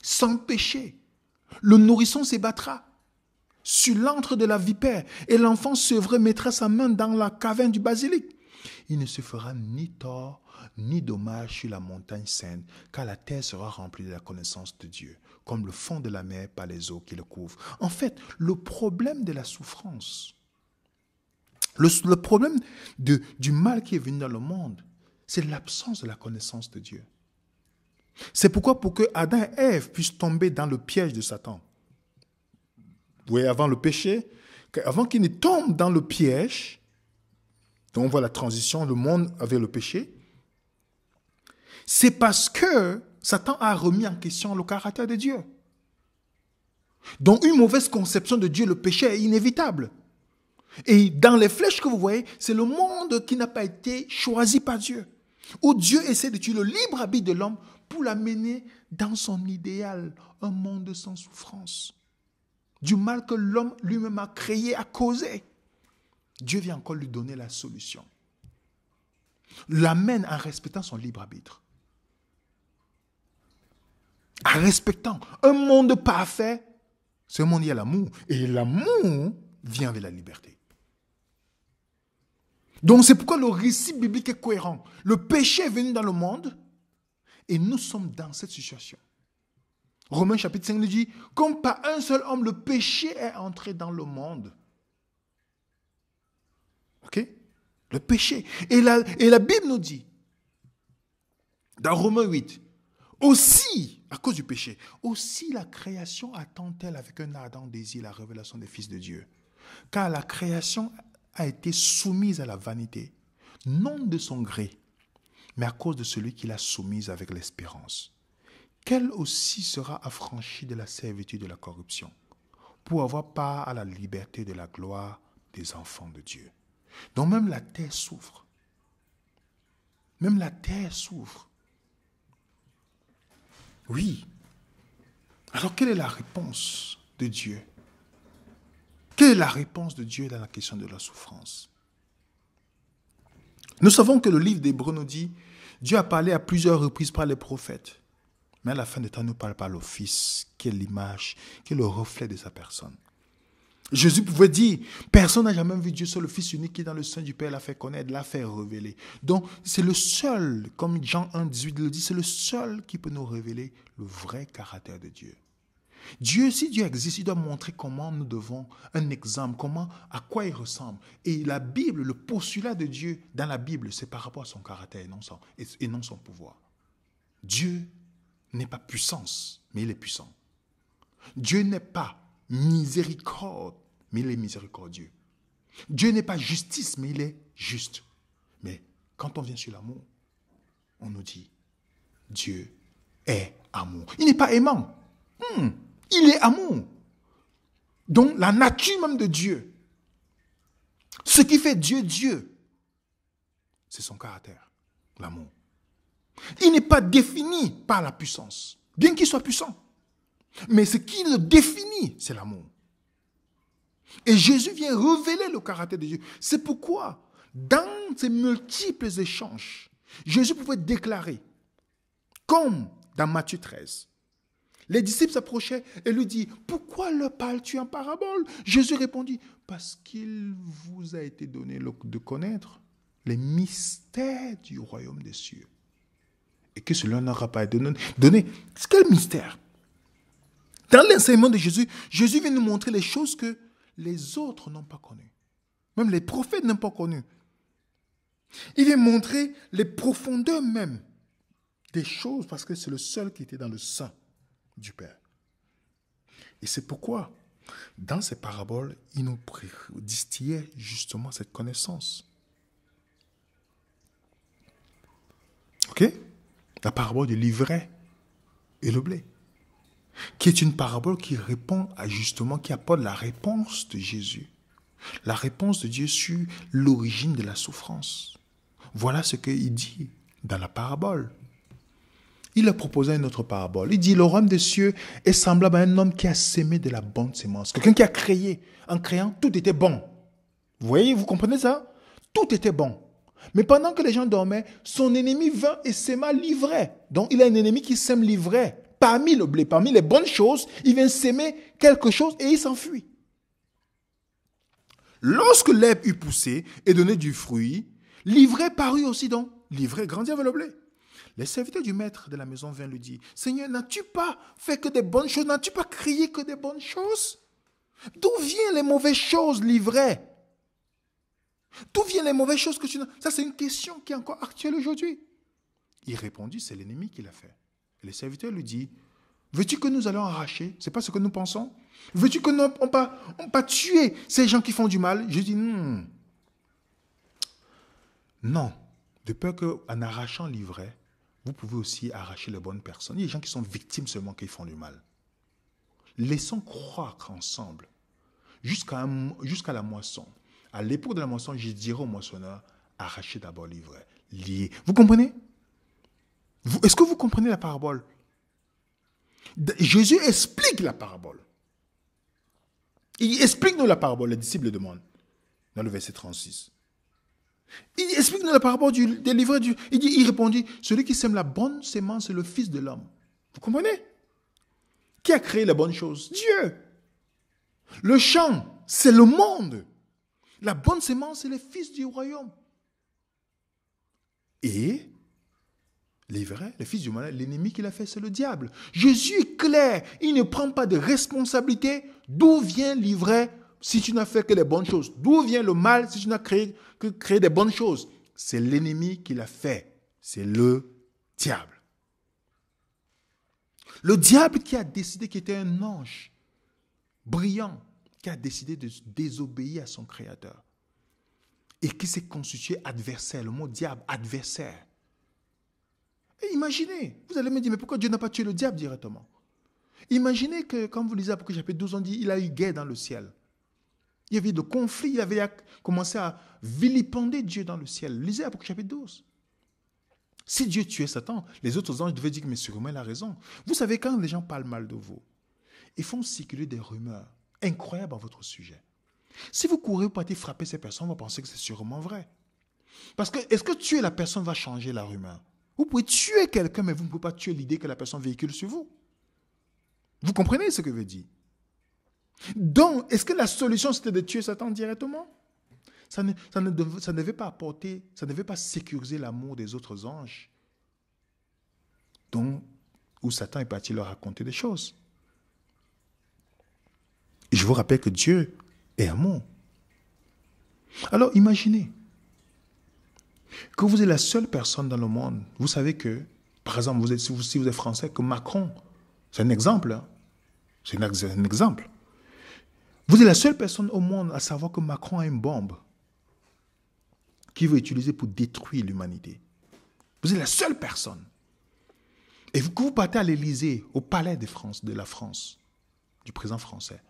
Sans péché. Le nourrisson s'ébattra sur l'antre de la vipère et l'enfant sevré mettra sa main dans la caverne du basilic. Il ne se fera ni tort ni dommage sur la montagne sainte, car la terre sera remplie de la connaissance de Dieu, comme le fond de la mer par les eaux qui le couvrent. En fait, le problème de la souffrance, le problème du mal qui est venu dans le monde, c'est l'absence de la connaissance de Dieu. C'est pourquoi pour que Adam et Ève puissent tomber dans le piège de Satan. Vous voyez, avant le péché, avant qu'ils ne tombent dans le piège, donc on voit la transition, le monde avec le péché, c'est parce que Satan a remis en question le caractère de Dieu. Donc une mauvaise conception de Dieu, le péché est inévitable. Et dans les flèches que vous voyez, c'est le monde qui n'a pas été choisi par Dieu. Où Dieu essaie de tuer le libre arbitre de l'homme pour l'amener dans son idéal, un monde sans souffrance. Du mal que l'homme lui-même a créé, a causé. Dieu vient encore lui donner la solution. L'amène en respectant son libre arbitre. En respectant un monde parfait, ce monde, il y a l'amour. Et l'amour vient avec la liberté. Donc c'est pourquoi le récit biblique est cohérent. Le péché est venu dans le monde et nous sommes dans cette situation. Romains chapitre 5 nous dit, comme par un seul homme, le péché est entré dans le monde. Ok? Le péché. Et la Bible nous dit, dans Romains 8, aussi, à cause du péché, aussi la création attend-elle avec un ardent désir la révélation des fils de Dieu. Car la création a été soumise à la vanité, non de son gré, mais à cause de celui qui l'a soumise avec l'espérance. Qu'elle aussi sera affranchie de la servitude de la corruption, pour avoir part à la liberté de la gloire des enfants de Dieu. Donc même la terre souffre. Même la terre souffre. Oui. Alors quelle est la réponse de Dieu? Quelle est la réponse de Dieu dans la question de la souffrance? Nous savons que le livre d'Hébreux nous dit, Dieu a parlé à plusieurs reprises par les prophètes. Mais à la fin du temps, il nous parle par le Fils, qui est l'image, qui est le reflet de sa personne. Jésus pouvait dire, personne n'a jamais vu Dieu, seul le Fils unique qui est dans le sein du Père l'a fait connaître, l'a fait révéler. Donc, c'est le seul, comme Jean 1, 18 le dit, c'est le seul qui peut nous révéler le vrai caractère de Dieu. Dieu, si Dieu existe, il doit montrer comment nous devons, un exemple, à quoi il ressemble. Et la Bible, le postulat de Dieu dans la Bible, c'est par rapport à son caractère et non son pouvoir. Dieu n'est pas puissance, mais il est puissant. Dieu n'est pas miséricorde, mais il est miséricordieux. Dieu n'est pas justice, mais il est juste. Mais quand on vient sur l'amour, on nous dit, Dieu est amour. Il n'est pas aimant. Il est amour. Donc la nature même de Dieu, ce qui fait Dieu, Dieu, c'est son caractère, l'amour. Il n'est pas défini par la puissance, bien qu'il soit puissant. Mais ce qui le définit, c'est l'amour. Et Jésus vient révéler le caractère de Dieu. C'est pourquoi, dans ces multiples échanges, Jésus pouvait déclarer, comme dans Matthieu 13, les disciples s'approchaient et lui disent, pourquoi leur parles-tu en parabole? Jésus répondit, parce qu'il vous a été donné de connaître les mystères du royaume des cieux. Et que cela n'aura pas été donné. Quel mystère? Dans l'enseignement de Jésus, Jésus vient nous montrer les choses que les autres n'ont pas connues. Même les prophètes n'ont pas connues. Il vient montrer les profondeurs même des choses parce que c'est le seul qui était dans le sein du Père. Et c'est pourquoi, dans ces paraboles, il nous distillait justement cette connaissance. Ok? La parabole du livret et le blé, qui est une parabole qui répond à justement, qui apporte la réponse de Jésus, la réponse de Dieu sur l'origine de la souffrance. Voilà ce qu'il dit dans la parabole. Il a proposé une autre parabole. Il dit, le royaume des cieux est semblable à un homme qui a sémé de la bonne sémence. Quelqu'un qui a créé. En créant, tout était bon. Vous voyez, vous comprenez ça? Tout était bon. Mais pendant que les gens dormaient, son ennemi vint et sema l'ivraie. Donc, il a un ennemi qui sème l'ivraie. Parmi le blé, parmi les bonnes choses, il vient s'aimer quelque chose et il s'enfuit. Lorsque l'herbe eut poussé et donné du fruit, l'ivraie parut aussi donc. L'ivraie grandit avec le blé. Les serviteurs du maître de la maison vinrent lui dire, Seigneur, n'as-tu pas fait que des bonnes choses? N'as-tu pas crié que des bonnes choses? D'où viennent les mauvaises choses, l'ivraie? D'où viennent les mauvaises choses que tu n'as? Ça, c'est une question qui est encore actuelle aujourd'hui. Il répondit, c'est l'ennemi qui l'a fait. Et le serviteur lui dit, veux-tu que nous allons arracher? Ce n'est pas ce que nous pensons. Veux-tu que nous on pas tuer ces gens qui font du mal? Je dis, non. De peur qu'en arrachant l'ivraie, vous pouvez aussi arracher les bonnes personnes. Il y a des gens qui sont victimes seulement qu'ils font du mal. Laissons croître ensemble jusqu'à la moisson. À l'époque de la moisson, je dirais au moissonneur, arrachez d'abord l'ivraie. Liez. Vous comprenez? Est-ce que vous comprenez la parabole? Jésus explique la parabole. Il explique-nous la parabole, les disciples le demandent, dans le verset 36. Il explique-nous la parabole des livrets. Il répondit, celui qui sème la bonne sémence, c'est le Fils de l'homme. Vous comprenez? Qui a créé les bonnes choses? Dieu. Le champ, c'est le monde. La bonne sémence, c'est les fils du royaume. Et l'ivraie, le fils du mal, l'ennemi qu'il a fait, c'est le diable. Jésus est clair. Il ne prend pas de responsabilité. D'où vient l'ivraie si tu n'as fait que les bonnes choses? D'où vient le mal si tu n'as créé des bonnes choses? C'est l'ennemi qui l'a fait. C'est le diable. Le diable qui a décidé qu'il était un ange brillant, qui a décidé de désobéir à son créateur et qui s'est constitué adversaire. Le mot diable, adversaire. Et imaginez, vous allez me dire, mais pourquoi Dieu n'a pas tué le diable directement? Imaginez que, quand vous lisez Apocalypse chapitre 12, on dit il a eu guerre dans le ciel. Il y avait des conflits, il avait commencé à vilipender Dieu dans le ciel. Lisez Apocalypse chapitre 12. Si Dieu tuait Satan, les autres anges devaient dire, mais sûrement il a raison. Vous savez, quand les gens parlent mal de vous, ils font circuler des rumeurs incroyables à votre sujet. Si vous courez, vous partez frapper ces personnes, vous pensez que c'est sûrement vrai. Parce que, est-ce que tuer la personne va changer la rumeur? Vous pouvez tuer quelqu'un, mais vous ne pouvez pas tuer l'idée que la personne véhicule sur vous. Vous comprenez ce que je veux dire? Donc, est-ce que la solution, c'était de tuer Satan directement? Ça ne devait pas apporter, ça ne devait pas sécuriser l'amour des autres anges, donc, où Satan est parti leur raconter des choses. Et je vous rappelle que Dieu est amour. Alors, imaginez que vous êtes la seule personne dans le monde. Vous savez que, par exemple, si vous êtes français, que Macron, c'est un exemple. Hein? C'est un exemple. Vous êtes la seule personne au monde à savoir que Macron a une bombe qu'il veut utiliser pour détruire l'humanité. Vous êtes la seule personne. Et que vous partez à l'Élysée, au palais de la France, du président français,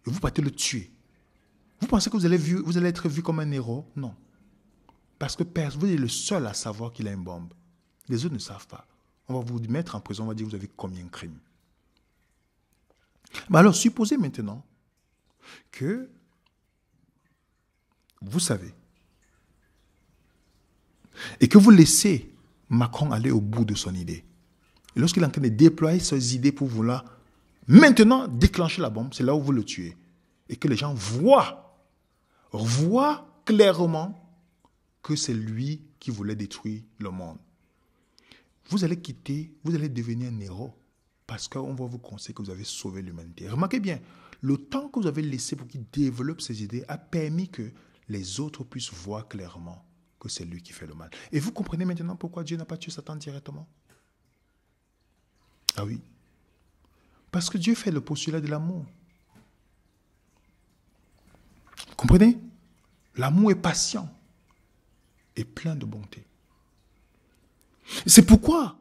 et vous partez le tuer. Vous pensez que vous allez être vu comme un héros? Non. Parce que vous êtes le seul à savoir qu'il a une bombe. Les autres ne savent pas. On va vous mettre en prison, on va dire que vous avez commis un crime. Mais alors, supposez maintenant que vous savez et que vous laissez Macron aller au bout de son idée. Et lorsqu'il est en train de déployer ses idées pour vouloir maintenant déclencher la bombe, c'est là où vous le tuez. Et que les gens voient clairement que c'est lui qui voulait détruire le monde. Vous allez devenir un héros parce qu'on va vous conseiller que vous avez sauvé l'humanité. Remarquez bien, le temps que vous avez laissé pour qu'il développe ses idées a permis que les autres puissent voir clairement que c'est lui qui fait le mal. Et vous comprenez maintenant pourquoi Dieu n'a pas tué Satan directement? Ah oui. Parce que Dieu fait le postulat de l'amour. Vous comprenez? L'amour est patient et plein de bonté. C'est pourquoi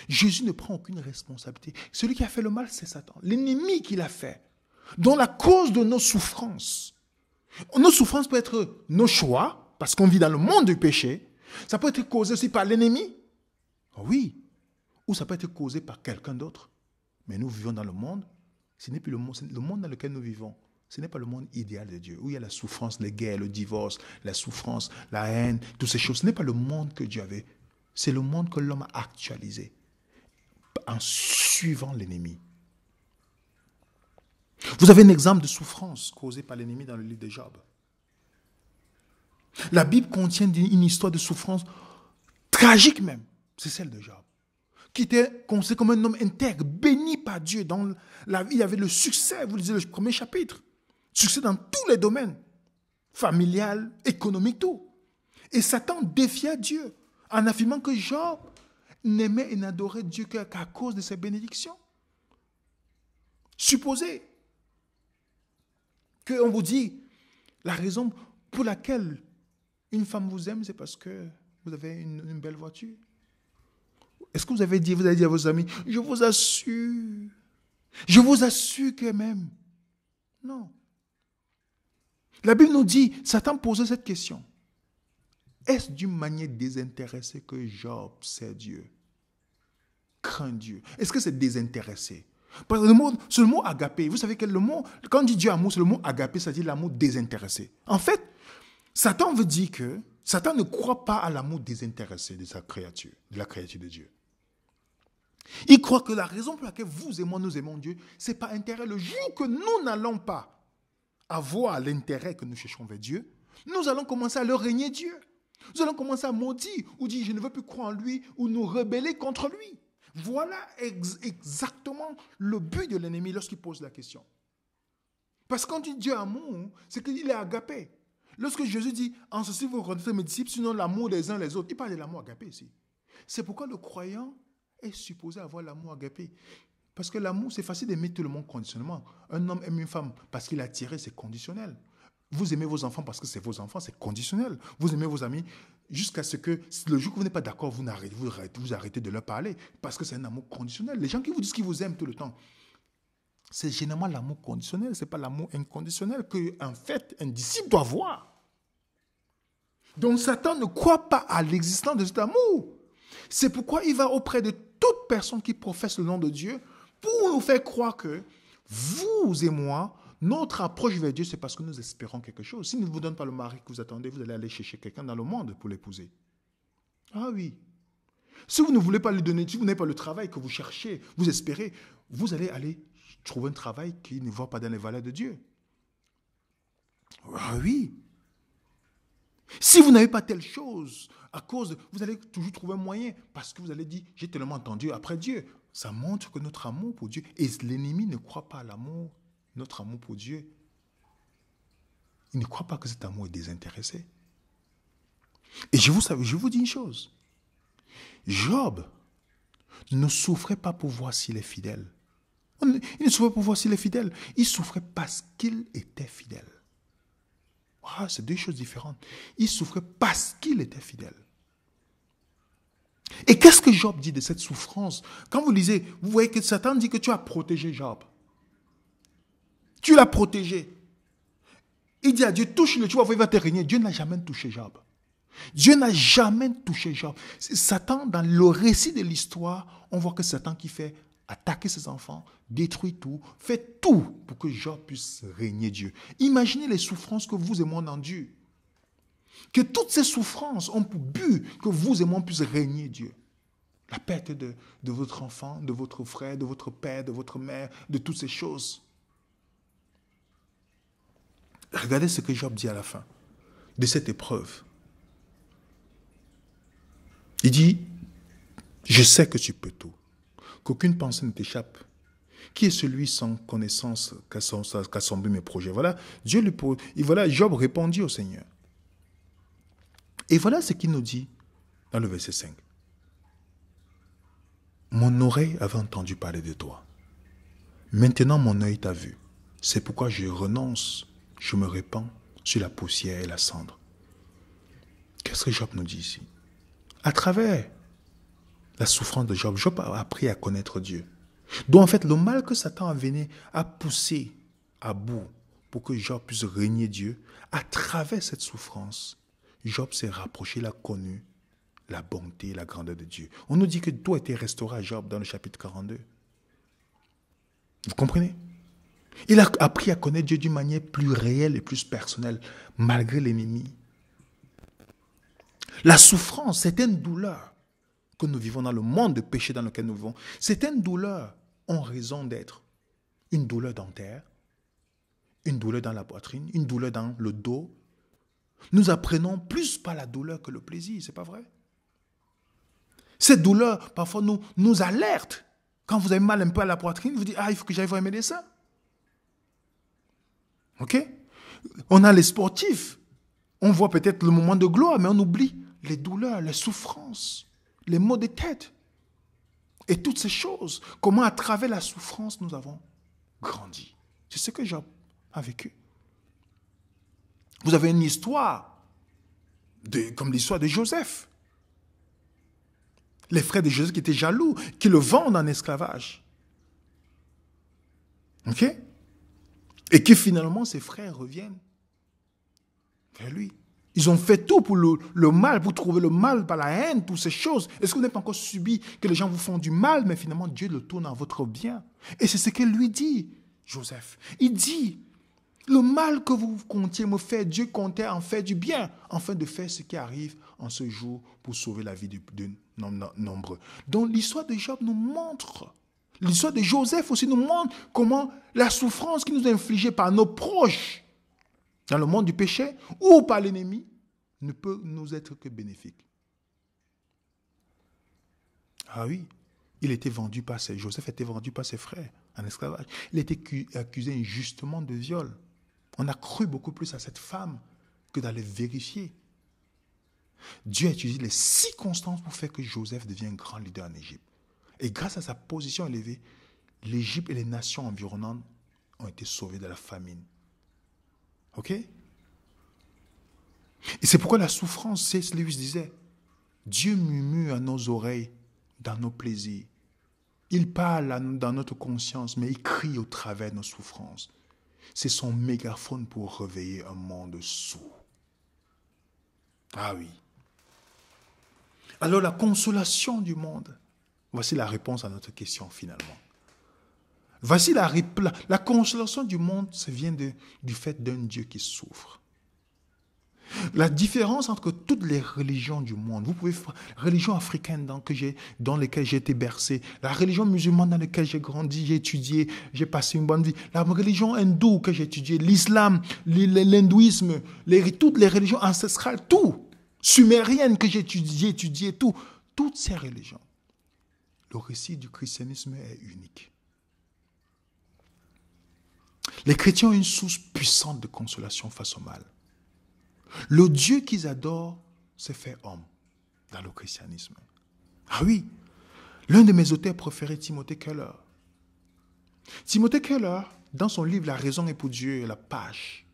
Jésus ne prend aucune responsabilité. Celui qui a fait le mal, c'est Satan. L'ennemi qui l'a fait. Dont la cause de nos souffrances. Nos souffrances peuvent être nos choix, parce qu'on vit dans le monde du péché. Ça peut être causé aussi par l'ennemi. Oui. Ou ça peut être causé par quelqu'un d'autre. Mais nous vivons dans le monde. Ce n'est plus le monde dans lequel nous vivons. Ce n'est pas le monde idéal de Dieu, où il y a la souffrance, les guerres, le divorce, la souffrance, la haine, toutes ces choses. Ce n'est pas le monde que Dieu avait. C'est le monde que l'homme a actualisé en suivant l'ennemi. Vous avez un exemple de souffrance causée par l'ennemi dans le livre de Job. La Bible contient une histoire de souffrance tragique même. C'est celle de Job. Qui était considéré comme un homme intègre, béni par Dieu. Dans la vie, il y avait le succès, vous lisez le premier chapitre. Succès dans tous les domaines. Familial, économique, tout. Et Satan défia Dieu en affirmant que Job n'aimait et n'adorait Dieu qu'à cause de ses bénédictions. Supposez qu'on vous dit la raison pour laquelle une femme vous aime, c'est parce que vous avez une belle voiture. Est-ce que vous avez dit à vos amis, je vous assure qu'elle m'aime? Non. La Bible nous dit, Satan posait cette question. Est-ce d'une manière désintéressée que Job sait Dieu, craint Dieu? Est-ce que c'est désintéressé? Parce que c'est le mot agapé. Vous savez que le mot, quand on dit Dieu amour, c'est le mot agapé, c'est-à-dire l'amour désintéressé. En fait, Satan veut dire que Satan ne croit pas à l'amour désintéressé de sa créature, de la créature de Dieu. Il croit que la raison pour laquelle vous et moi nous aimons Dieu, c'est par intérêt. Le jour que nous n'allons pas avoir l'intérêt que nous cherchons vers Dieu, nous allons commencer à le régner Dieu. Nous allons commencer à maudire ou dire je ne veux plus croire en lui ou nous rebeller contre lui. Voilà exactement le but de l'ennemi lorsqu'il pose la question. Parce que quand il dit Dieu amour, c'est qu'il est agapé. Lorsque Jésus dit en ceci vous reconnaîtrez mes disciples, sinon l'amour des uns les autres, il parle de l'amour agapé ici. C'est pourquoi le croyant est supposé avoir l'amour agapé. Parce que l'amour, c'est facile d'aimer tout le monde conditionnellement. Un homme aime une femme parce qu'il est attiré, c'est conditionnel. Vous aimez vos enfants parce que c'est vos enfants, c'est conditionnel. Vous aimez vos amis jusqu'à ce que le jour que vous n'êtes pas d'accord, vous arrêtez de leur parler parce que c'est un amour conditionnel. Les gens qui vous disent qu'ils vous aiment tout le temps, c'est généralement l'amour conditionnel, ce n'est pas l'amour inconditionnel qu'en fait un disciple doit avoir. Donc Satan ne croit pas à l'existence de cet amour. C'est pourquoi il va auprès de toute personne qui professe le nom de Dieu pour nous faire croire que vous et moi, notre approche vers Dieu, c'est parce que nous espérons quelque chose. S'il ne vous donne pas le mari que vous attendez, vous allez aller chercher quelqu'un dans le monde pour l'épouser. Ah oui. Si vous ne voulez pas lui donner, si vous n'avez pas le travail que vous cherchez, vous espérez, vous allez trouver un travail qui ne va pas dans les valeurs de Dieu. Ah oui. Si vous n'avez pas telle chose, vous allez toujours trouver un moyen parce que vous allez dire, j'ai tellement entendu après Dieu. Ça montre que notre amour pour Dieu, et l'ennemi ne croit pas à l'amour, notre amour pour Dieu. Il ne croit pas que cet amour est désintéressé. Et je vous dis une chose. Job ne souffrait pas pour voir s'il est fidèle. Il ne souffrait pas pour voir s'il est fidèle. Il souffrait parce qu'il était fidèle. Ah, c'est deux choses différentes. Il souffrait parce qu'il était fidèle. Et qu'est-ce que Job dit de cette souffrance? Quand vous lisez, vous voyez que Satan dit que tu as protégé Job. Tu l'as protégé. Il dit à Dieu, touche-le, tu vas voir, il va te régner. Dieu n'a jamais touché Job. Dieu n'a jamais touché Job. Satan, dans le récit de l'histoire, on voit que Satan qui fait attaquer ses enfants, détruit tout, fait tout pour que Job puisse régner Dieu. Imaginez les souffrances que vous et moi on endure. Que toutes ces souffrances ont pour but que vous et moi puissions régner Dieu. La perte de votre enfant, de votre frère, de votre père, de votre mère, de toutes ces choses. Regardez ce que Job dit à la fin de cette épreuve. Il dit, je sais que tu peux tout, qu'aucune pensée ne t'échappe. Qui est celui sans connaissance qu'a semblé mes projets? Voilà, Dieu lui pose, et voilà, Job répondit au Seigneur. Et voilà ce qu'il nous dit dans le verset 5. Mon oreille avait entendu parler de toi. Maintenant mon œil t'a vu. C'est pourquoi je renonce, je me répands sur la poussière et la cendre. Qu'est-ce que Job nous dit ici? À travers la souffrance de Job, Job a appris à connaître Dieu. Donc en fait, le mal que Satan a venu a poussé à bout pour que Job puisse régner Dieu, à travers cette souffrance, Job s'est rapproché, il a connu la bonté, la grandeur de Dieu. On nous dit que tout a été restauré à Job dans le chapitre 42. Vous comprenez? Il a appris à connaître Dieu d'une manière plus réelle et plus personnelle, malgré l'ennemi. La souffrance, c'est une douleur que nous vivons dans le monde de péché dans lequel nous vivons. C'est une douleur en raison d'être une douleur dentaire, une douleur dans la poitrine, une douleur dans le dos. Nous apprenons plus par la douleur que le plaisir, c'est pas vrai? Cette douleur, parfois, nous alerte. Quand vous avez mal un peu à la poitrine, vous dites, il faut que j'aille voir un médecin. Ok? On a les sportifs. On voit peut-être le moment de gloire, mais on oublie les douleurs, les souffrances, les maux de tête. Et toutes ces choses, comment à travers la souffrance nous avons grandi. C'est ce que Job a vécu. Vous avez une histoire, comme l'histoire de Joseph. Les frères de Joseph qui étaient jaloux, qui le vendent en esclavage. Ok? Et que finalement, ses frères reviennent vers lui. Ils ont fait tout pour le mal, pour trouver le mal par la haine, pour ces choses. Est-ce que vous n'avez pas encore subi que les gens vous font du mal, mais finalement Dieu le tourne en votre bien? Et c'est ce qu'il lui dit, Joseph. Il dit, le mal que vous comptiez me faire, Dieu comptait en faire du bien, afin de faire ce qui arrive en ce jour pour sauver la vie d'un nombre nombreux. Donc l'histoire de Job nous montre, l'histoire de Joseph aussi nous montre comment la souffrance qui nous est infligée par nos proches, dans le monde du péché ou par l'ennemi, ne peut nous être que bénéfique. Ah oui, Joseph était vendu par ses frères en esclavage. Il était accusé injustement de viol. On a cru beaucoup plus à cette femme que d'aller vérifier. Dieu a utilisé les circonstances pour faire que Joseph devienne grand leader en Égypte. Et grâce à sa position élevée, l'Égypte et les nations environnantes ont été sauvées de la famine. Ok? Et c'est pourquoi la souffrance, C.S. Lewis disait, Dieu murmure à nos oreilles dans nos plaisirs. Il parle dans notre conscience, mais il crie au travers de nos souffrances. C'est son mégaphone pour réveiller un monde sourd. Ah oui. Alors la consolation du monde, voici la réponse à notre question finalement. Voici la consolation du monde, ça vient du fait d'un Dieu qui souffre. La différence entre toutes les religions du monde, vous pouvez faire la religion africaine dans lesquelles j'ai été bercé, la religion musulmane dans laquelle j'ai grandi, j'ai étudié, j'ai passé une bonne vie, la religion hindoue que j'ai étudiée, l'islam, l'hindouisme, toutes les religions ancestrales, tout, sumérienne que j'ai étudié, toutes ces religions. Le récit du christianisme est unique. Les chrétiens ont une source puissante de consolation face au mal. Le Dieu qu'ils adorent s'est fait homme dans le christianisme. Ah oui, l'un de mes auteurs préférés, Timothée Keller. Timothée Keller, dans son livre La raison est pour Dieu, la page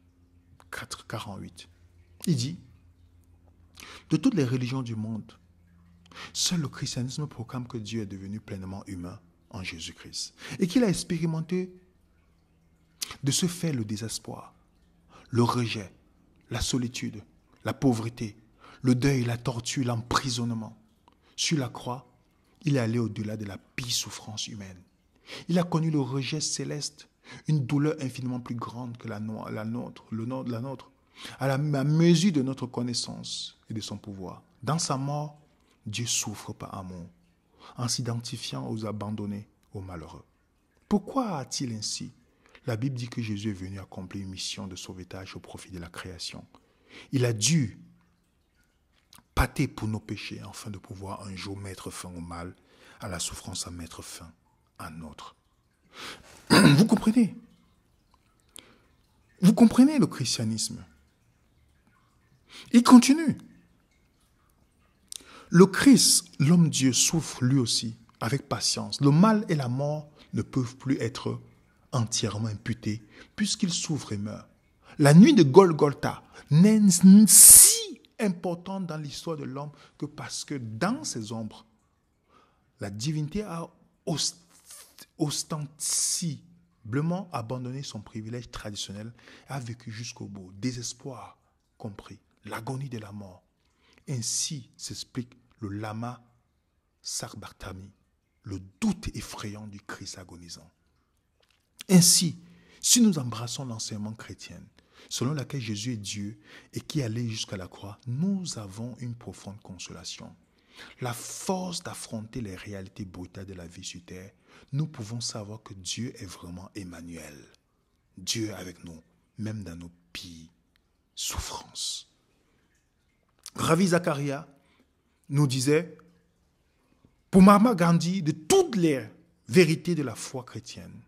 448, il dit, de toutes les religions du monde, seul le christianisme proclame que Dieu est devenu pleinement humain en Jésus-Christ et qu'il a expérimenté de ce fait le désespoir, le rejet, la solitude, la pauvreté, le deuil, la torture, l'emprisonnement. Sur la croix, il est allé au-delà de la pire souffrance humaine. Il a connu le rejet céleste, une douleur infiniment plus grande que la nôtre, à la mesure de notre connaissance et de son pouvoir. Dans sa mort, Dieu souffre par amour, en s'identifiant aux abandonnés, aux malheureux. Pourquoi a-t-il ainsi? La Bible dit que Jésus est venu accomplir une mission de sauvetage au profit de la création. Il a dû pâter pour nos péchés afin de pouvoir un jour mettre fin au mal, à la souffrance, à mettre fin à notre. Vous comprenez? Vous comprenez le christianisme? Il continue. Le Christ, l'homme-dieu, souffre lui aussi avec patience. Le mal et la mort ne peuvent plus être entièrement imputés puisqu'il souffre et meurt. La nuit de Golgotha n'est si importante dans l'histoire de l'homme que parce que dans ses ombres, la divinité a ostensiblement abandonné son privilège traditionnel et a vécu jusqu'au bout, désespoir compris, l'agonie de la mort. Ainsi s'explique le lama sabachthani, le doute effrayant du Christ agonisant. Ainsi, si nous embrassons l'enseignement chrétien, selon lequel Jésus est Dieu et qui allait jusqu'à la croix, nous avons une profonde consolation. La force d'affronter les réalités brutales de la vie sur terre, nous pouvons savoir que Dieu est vraiment Emmanuel. Dieu est avec nous, même dans nos pires souffrances. Ravi Zacharias nous disait, pour Mahatma Gandhi, de toutes les vérités de la foi chrétienne,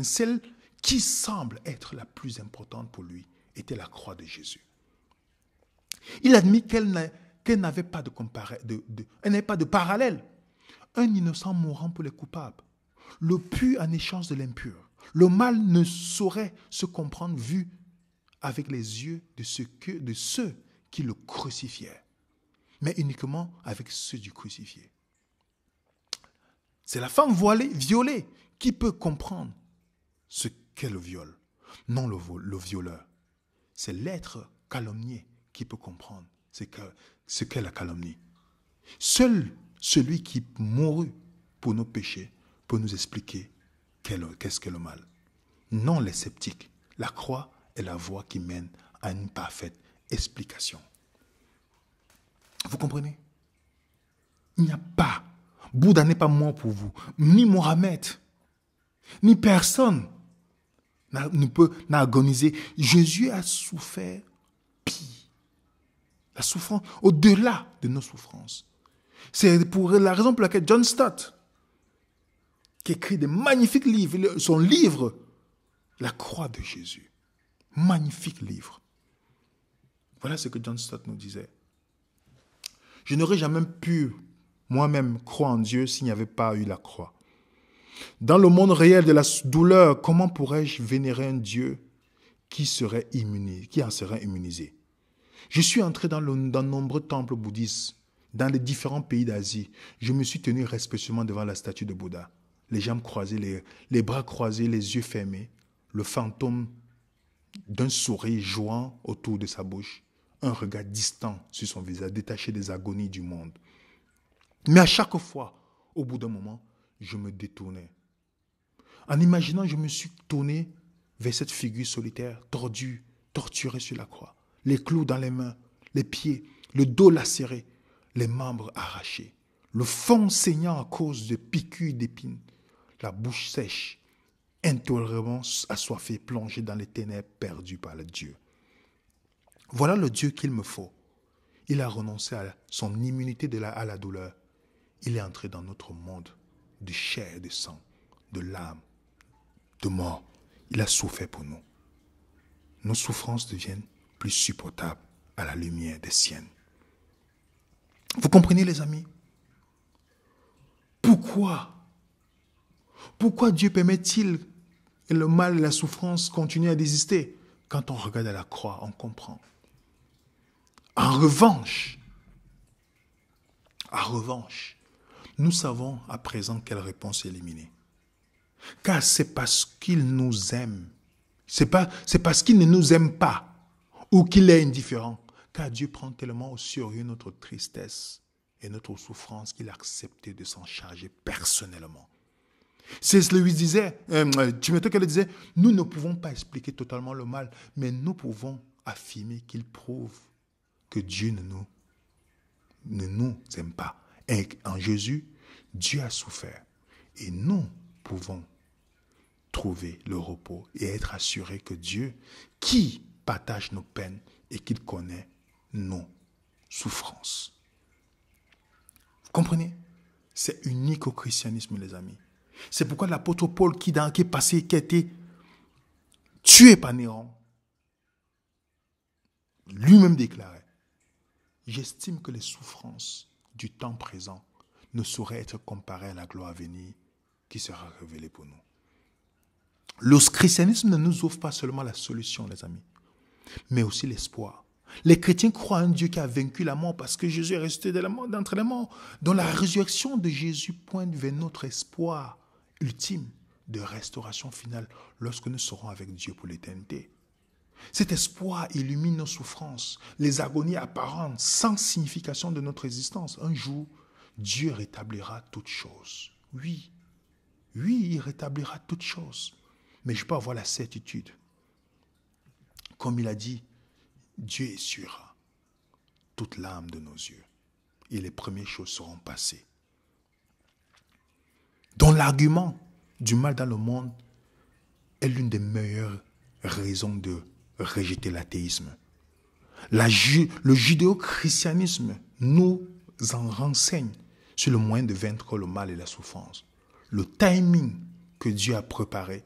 celle qui semble être la plus importante pour lui était la croix de Jésus. Il admit qu'elle n'avait pas de parallèle un innocent mourant pour les coupables, le pur en échange de l'impur. Le mal ne saurait se comprendre vu avec les yeux de ceux qui le crucifièrent, mais uniquement avec ceux du crucifié. C'est la femme violée qui peut comprendre ce qu'est le viol, non le violeur. C'est l'être calomnié qui peut comprendre ce qu'est la calomnie. Seul celui qui mourut pour nos péchés peut nous expliquer qu'est-ce qu'est le mal. Non les sceptiques. La croix est la voie qui mène à une parfaite explication. Vous comprenez? Il n'y a pas. Bouddha n'est pas mort pour vous, ni Mohamed, ni personne n'a agonisé. Jésus a souffert pire. La souffrance, au-delà de nos souffrances. C'est pour la raison pour laquelle John Stott, qui écrit des magnifiques livres, son livre, La croix de Jésus. Magnifique livre. Voilà ce que John Stott nous disait. Je n'aurais jamais pu moi-même croire en Dieu s'il n'y avait pas eu la croix. Dans le monde réel de la douleur, comment pourrais-je vénérer un Dieu qui en serait immunisé? Je suis entré dans de nombreux temples bouddhistes, dans les différents pays d'Asie. Je me suis tenu respectueusement devant la statue de Bouddha, les jambes croisées, les bras croisés, les yeux fermés, le fantôme d'un sourire jouant autour de sa bouche, un regard distant sur son visage, détaché des agonies du monde. Mais à chaque fois, au bout d'un moment, je me détournais. En imaginant, je me suis tourné vers cette figure solitaire, tordue, torturée sur la croix, les clous dans les mains, les pieds, le dos lacéré, les membres arrachés, le front saignant à cause de piqûres d'épines, la bouche sèche, intolérablement assoiffé, plongé dans les ténèbres, perdu par le Dieu. Voilà le Dieu qu'il me faut. Il a renoncé à son immunité à la douleur. Il est entré dans notre monde de chair et de sang, de l'âme, de mort. Il a souffert pour nous. Nos souffrances deviennent plus supportables à la lumière des siennes. Vous comprenez, les amis? Pourquoi Dieu permet-il que le mal et la souffrance continuent à exister? Quand on regarde à la croix, on comprend. En revanche, nous savons à présent quelle réponse éliminer. Car c'est parce qu'il nous aime. C'est parce qu'il ne nous aime pas ou qu'il est indifférent. Car Dieu prend tellement au sérieux notre tristesse et notre souffrance qu'il a accepté de s'en charger personnellement. C'est ce que lui disait, Timothée qu'elle disait, nous ne pouvons pas expliquer totalement le mal, mais nous pouvons affirmer qu'il prouve que Dieu ne nous aime pas. Et en Jésus, Dieu a souffert. Et nous pouvons trouver le repos et être assurés que Dieu, qui partage nos peines et qu'il connaît nos souffrances. Vous comprenez? C'est unique au christianisme, les amis. C'est pourquoi l'apôtre Paul, qui a été tué par Néron, lui-même déclarait: j'estime que les souffrances du temps présent ne sauraient être comparées à la gloire à venir qui sera révélée pour nous. Le christianisme ne nous offre pas seulement la solution, les amis, mais aussi l'espoir. Les chrétiens croient en un Dieu qui a vaincu la mort parce que Jésus est ressuscité d'entre les morts. Donc la résurrection de Jésus pointe vers notre espoir ultime de restauration finale lorsque nous serons avec Dieu pour l'éternité. Cet espoir illumine nos souffrances, les agonies apparentes, sans signification de notre existence. Un jour, Dieu rétablira toutes choses. Oui, il rétablira toutes choses. Mais je peux avoir la certitude. Comme il a dit, Dieu essuiera toute larme de nos yeux. Et les premières choses seront passées. Donc l'argument du mal dans le monde est l'une des meilleures raisons de rejeter l'athéisme. Le judéo-christianisme nous en renseigne sur le moyen de vaincre le mal et la souffrance. Le timing que Dieu a préparé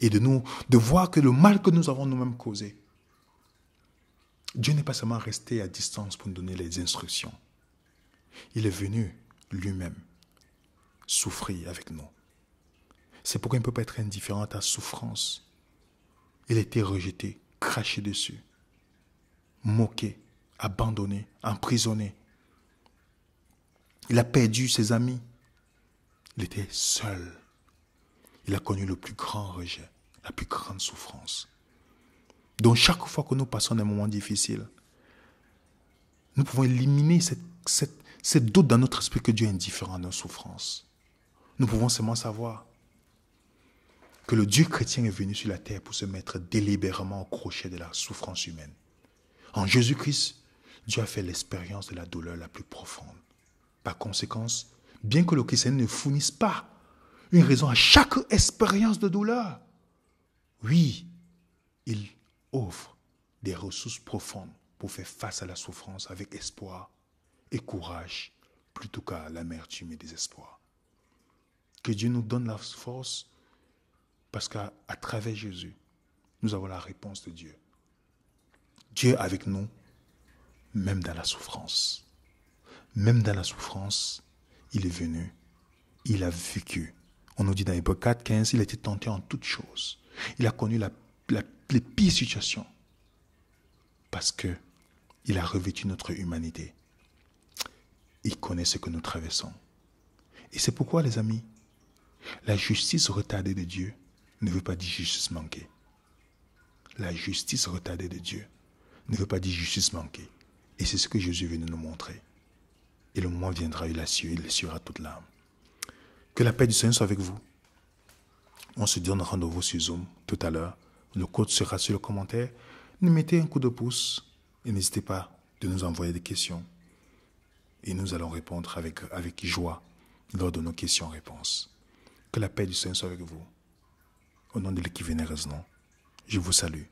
et de voir que le mal que nous avons nous-mêmes causé, Dieu n'est pas seulement resté à distance pour nous donner les instructions. Il est venu lui-même souffrir avec nous. C'est pourquoi il ne peut pas être indifférent à ta souffrance. Il a été rejeté, craché dessus, moqué, abandonné, emprisonné. Il a perdu ses amis. Il était seul. Il a connu le plus grand rejet, la plus grande souffrance. Donc chaque fois que nous passons des moments difficiles, nous pouvons éliminer cette doute dans notre esprit que Dieu est indifférent à nos souffrances. Nous pouvons seulement savoir que le Dieu chrétien est venu sur la terre pour se mettre délibérément au crochet de la souffrance humaine. En Jésus-Christ, Dieu a fait l'expérience de la douleur la plus profonde. Par conséquent, bien que le chrétien ne fournisse pas une raison à chaque expérience de douleur, oui, il offre des ressources profondes pour faire face à la souffrance avec espoir et courage, plutôt qu'à l'amertume et désespoir. Que Dieu nous donne la force, parce qu'à travers Jésus, nous avons la réponse de Dieu. Dieu est avec nous, même dans la souffrance. Même dans la souffrance, il est venu, il a vécu. On nous dit dans Hébreux 4, 15, il a été tenté en toutes choses. Il a connu les pires situations, parce qu'il a revêtu notre humanité. Il connaît ce que nous traversons. Et c'est pourquoi, les amis, la justice retardée de Dieu ne veut pas dire justice manquée. La justice retardée de Dieu ne veut pas dire justice manquée. Et c'est ce que Jésus est venu nous montrer. Et le moment viendra, il l'essuiera toute l'âme. Que la paix du Seigneur soit avec vous. On se donne rendez-vous sur Zoom tout à l'heure. Le code sera sur le commentaire. Nous mettez un coup de pouce et n'hésitez pas de nous envoyer des questions. Et nous allons répondre avec joie lors de nos questions-réponses. Que la paix du Seigneur soit avec vous. Au nom de l'équipe Vénéreuse, je vous salue.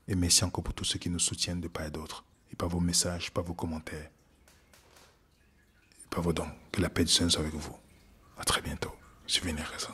Et merci encore pour tous ceux qui nous soutiennent de part et d'autre. Et par vos messages, par vos commentaires, et par vos dons. Que la paix du Seigneur soit avec vous. À très bientôt. Je suis Vénéreuse.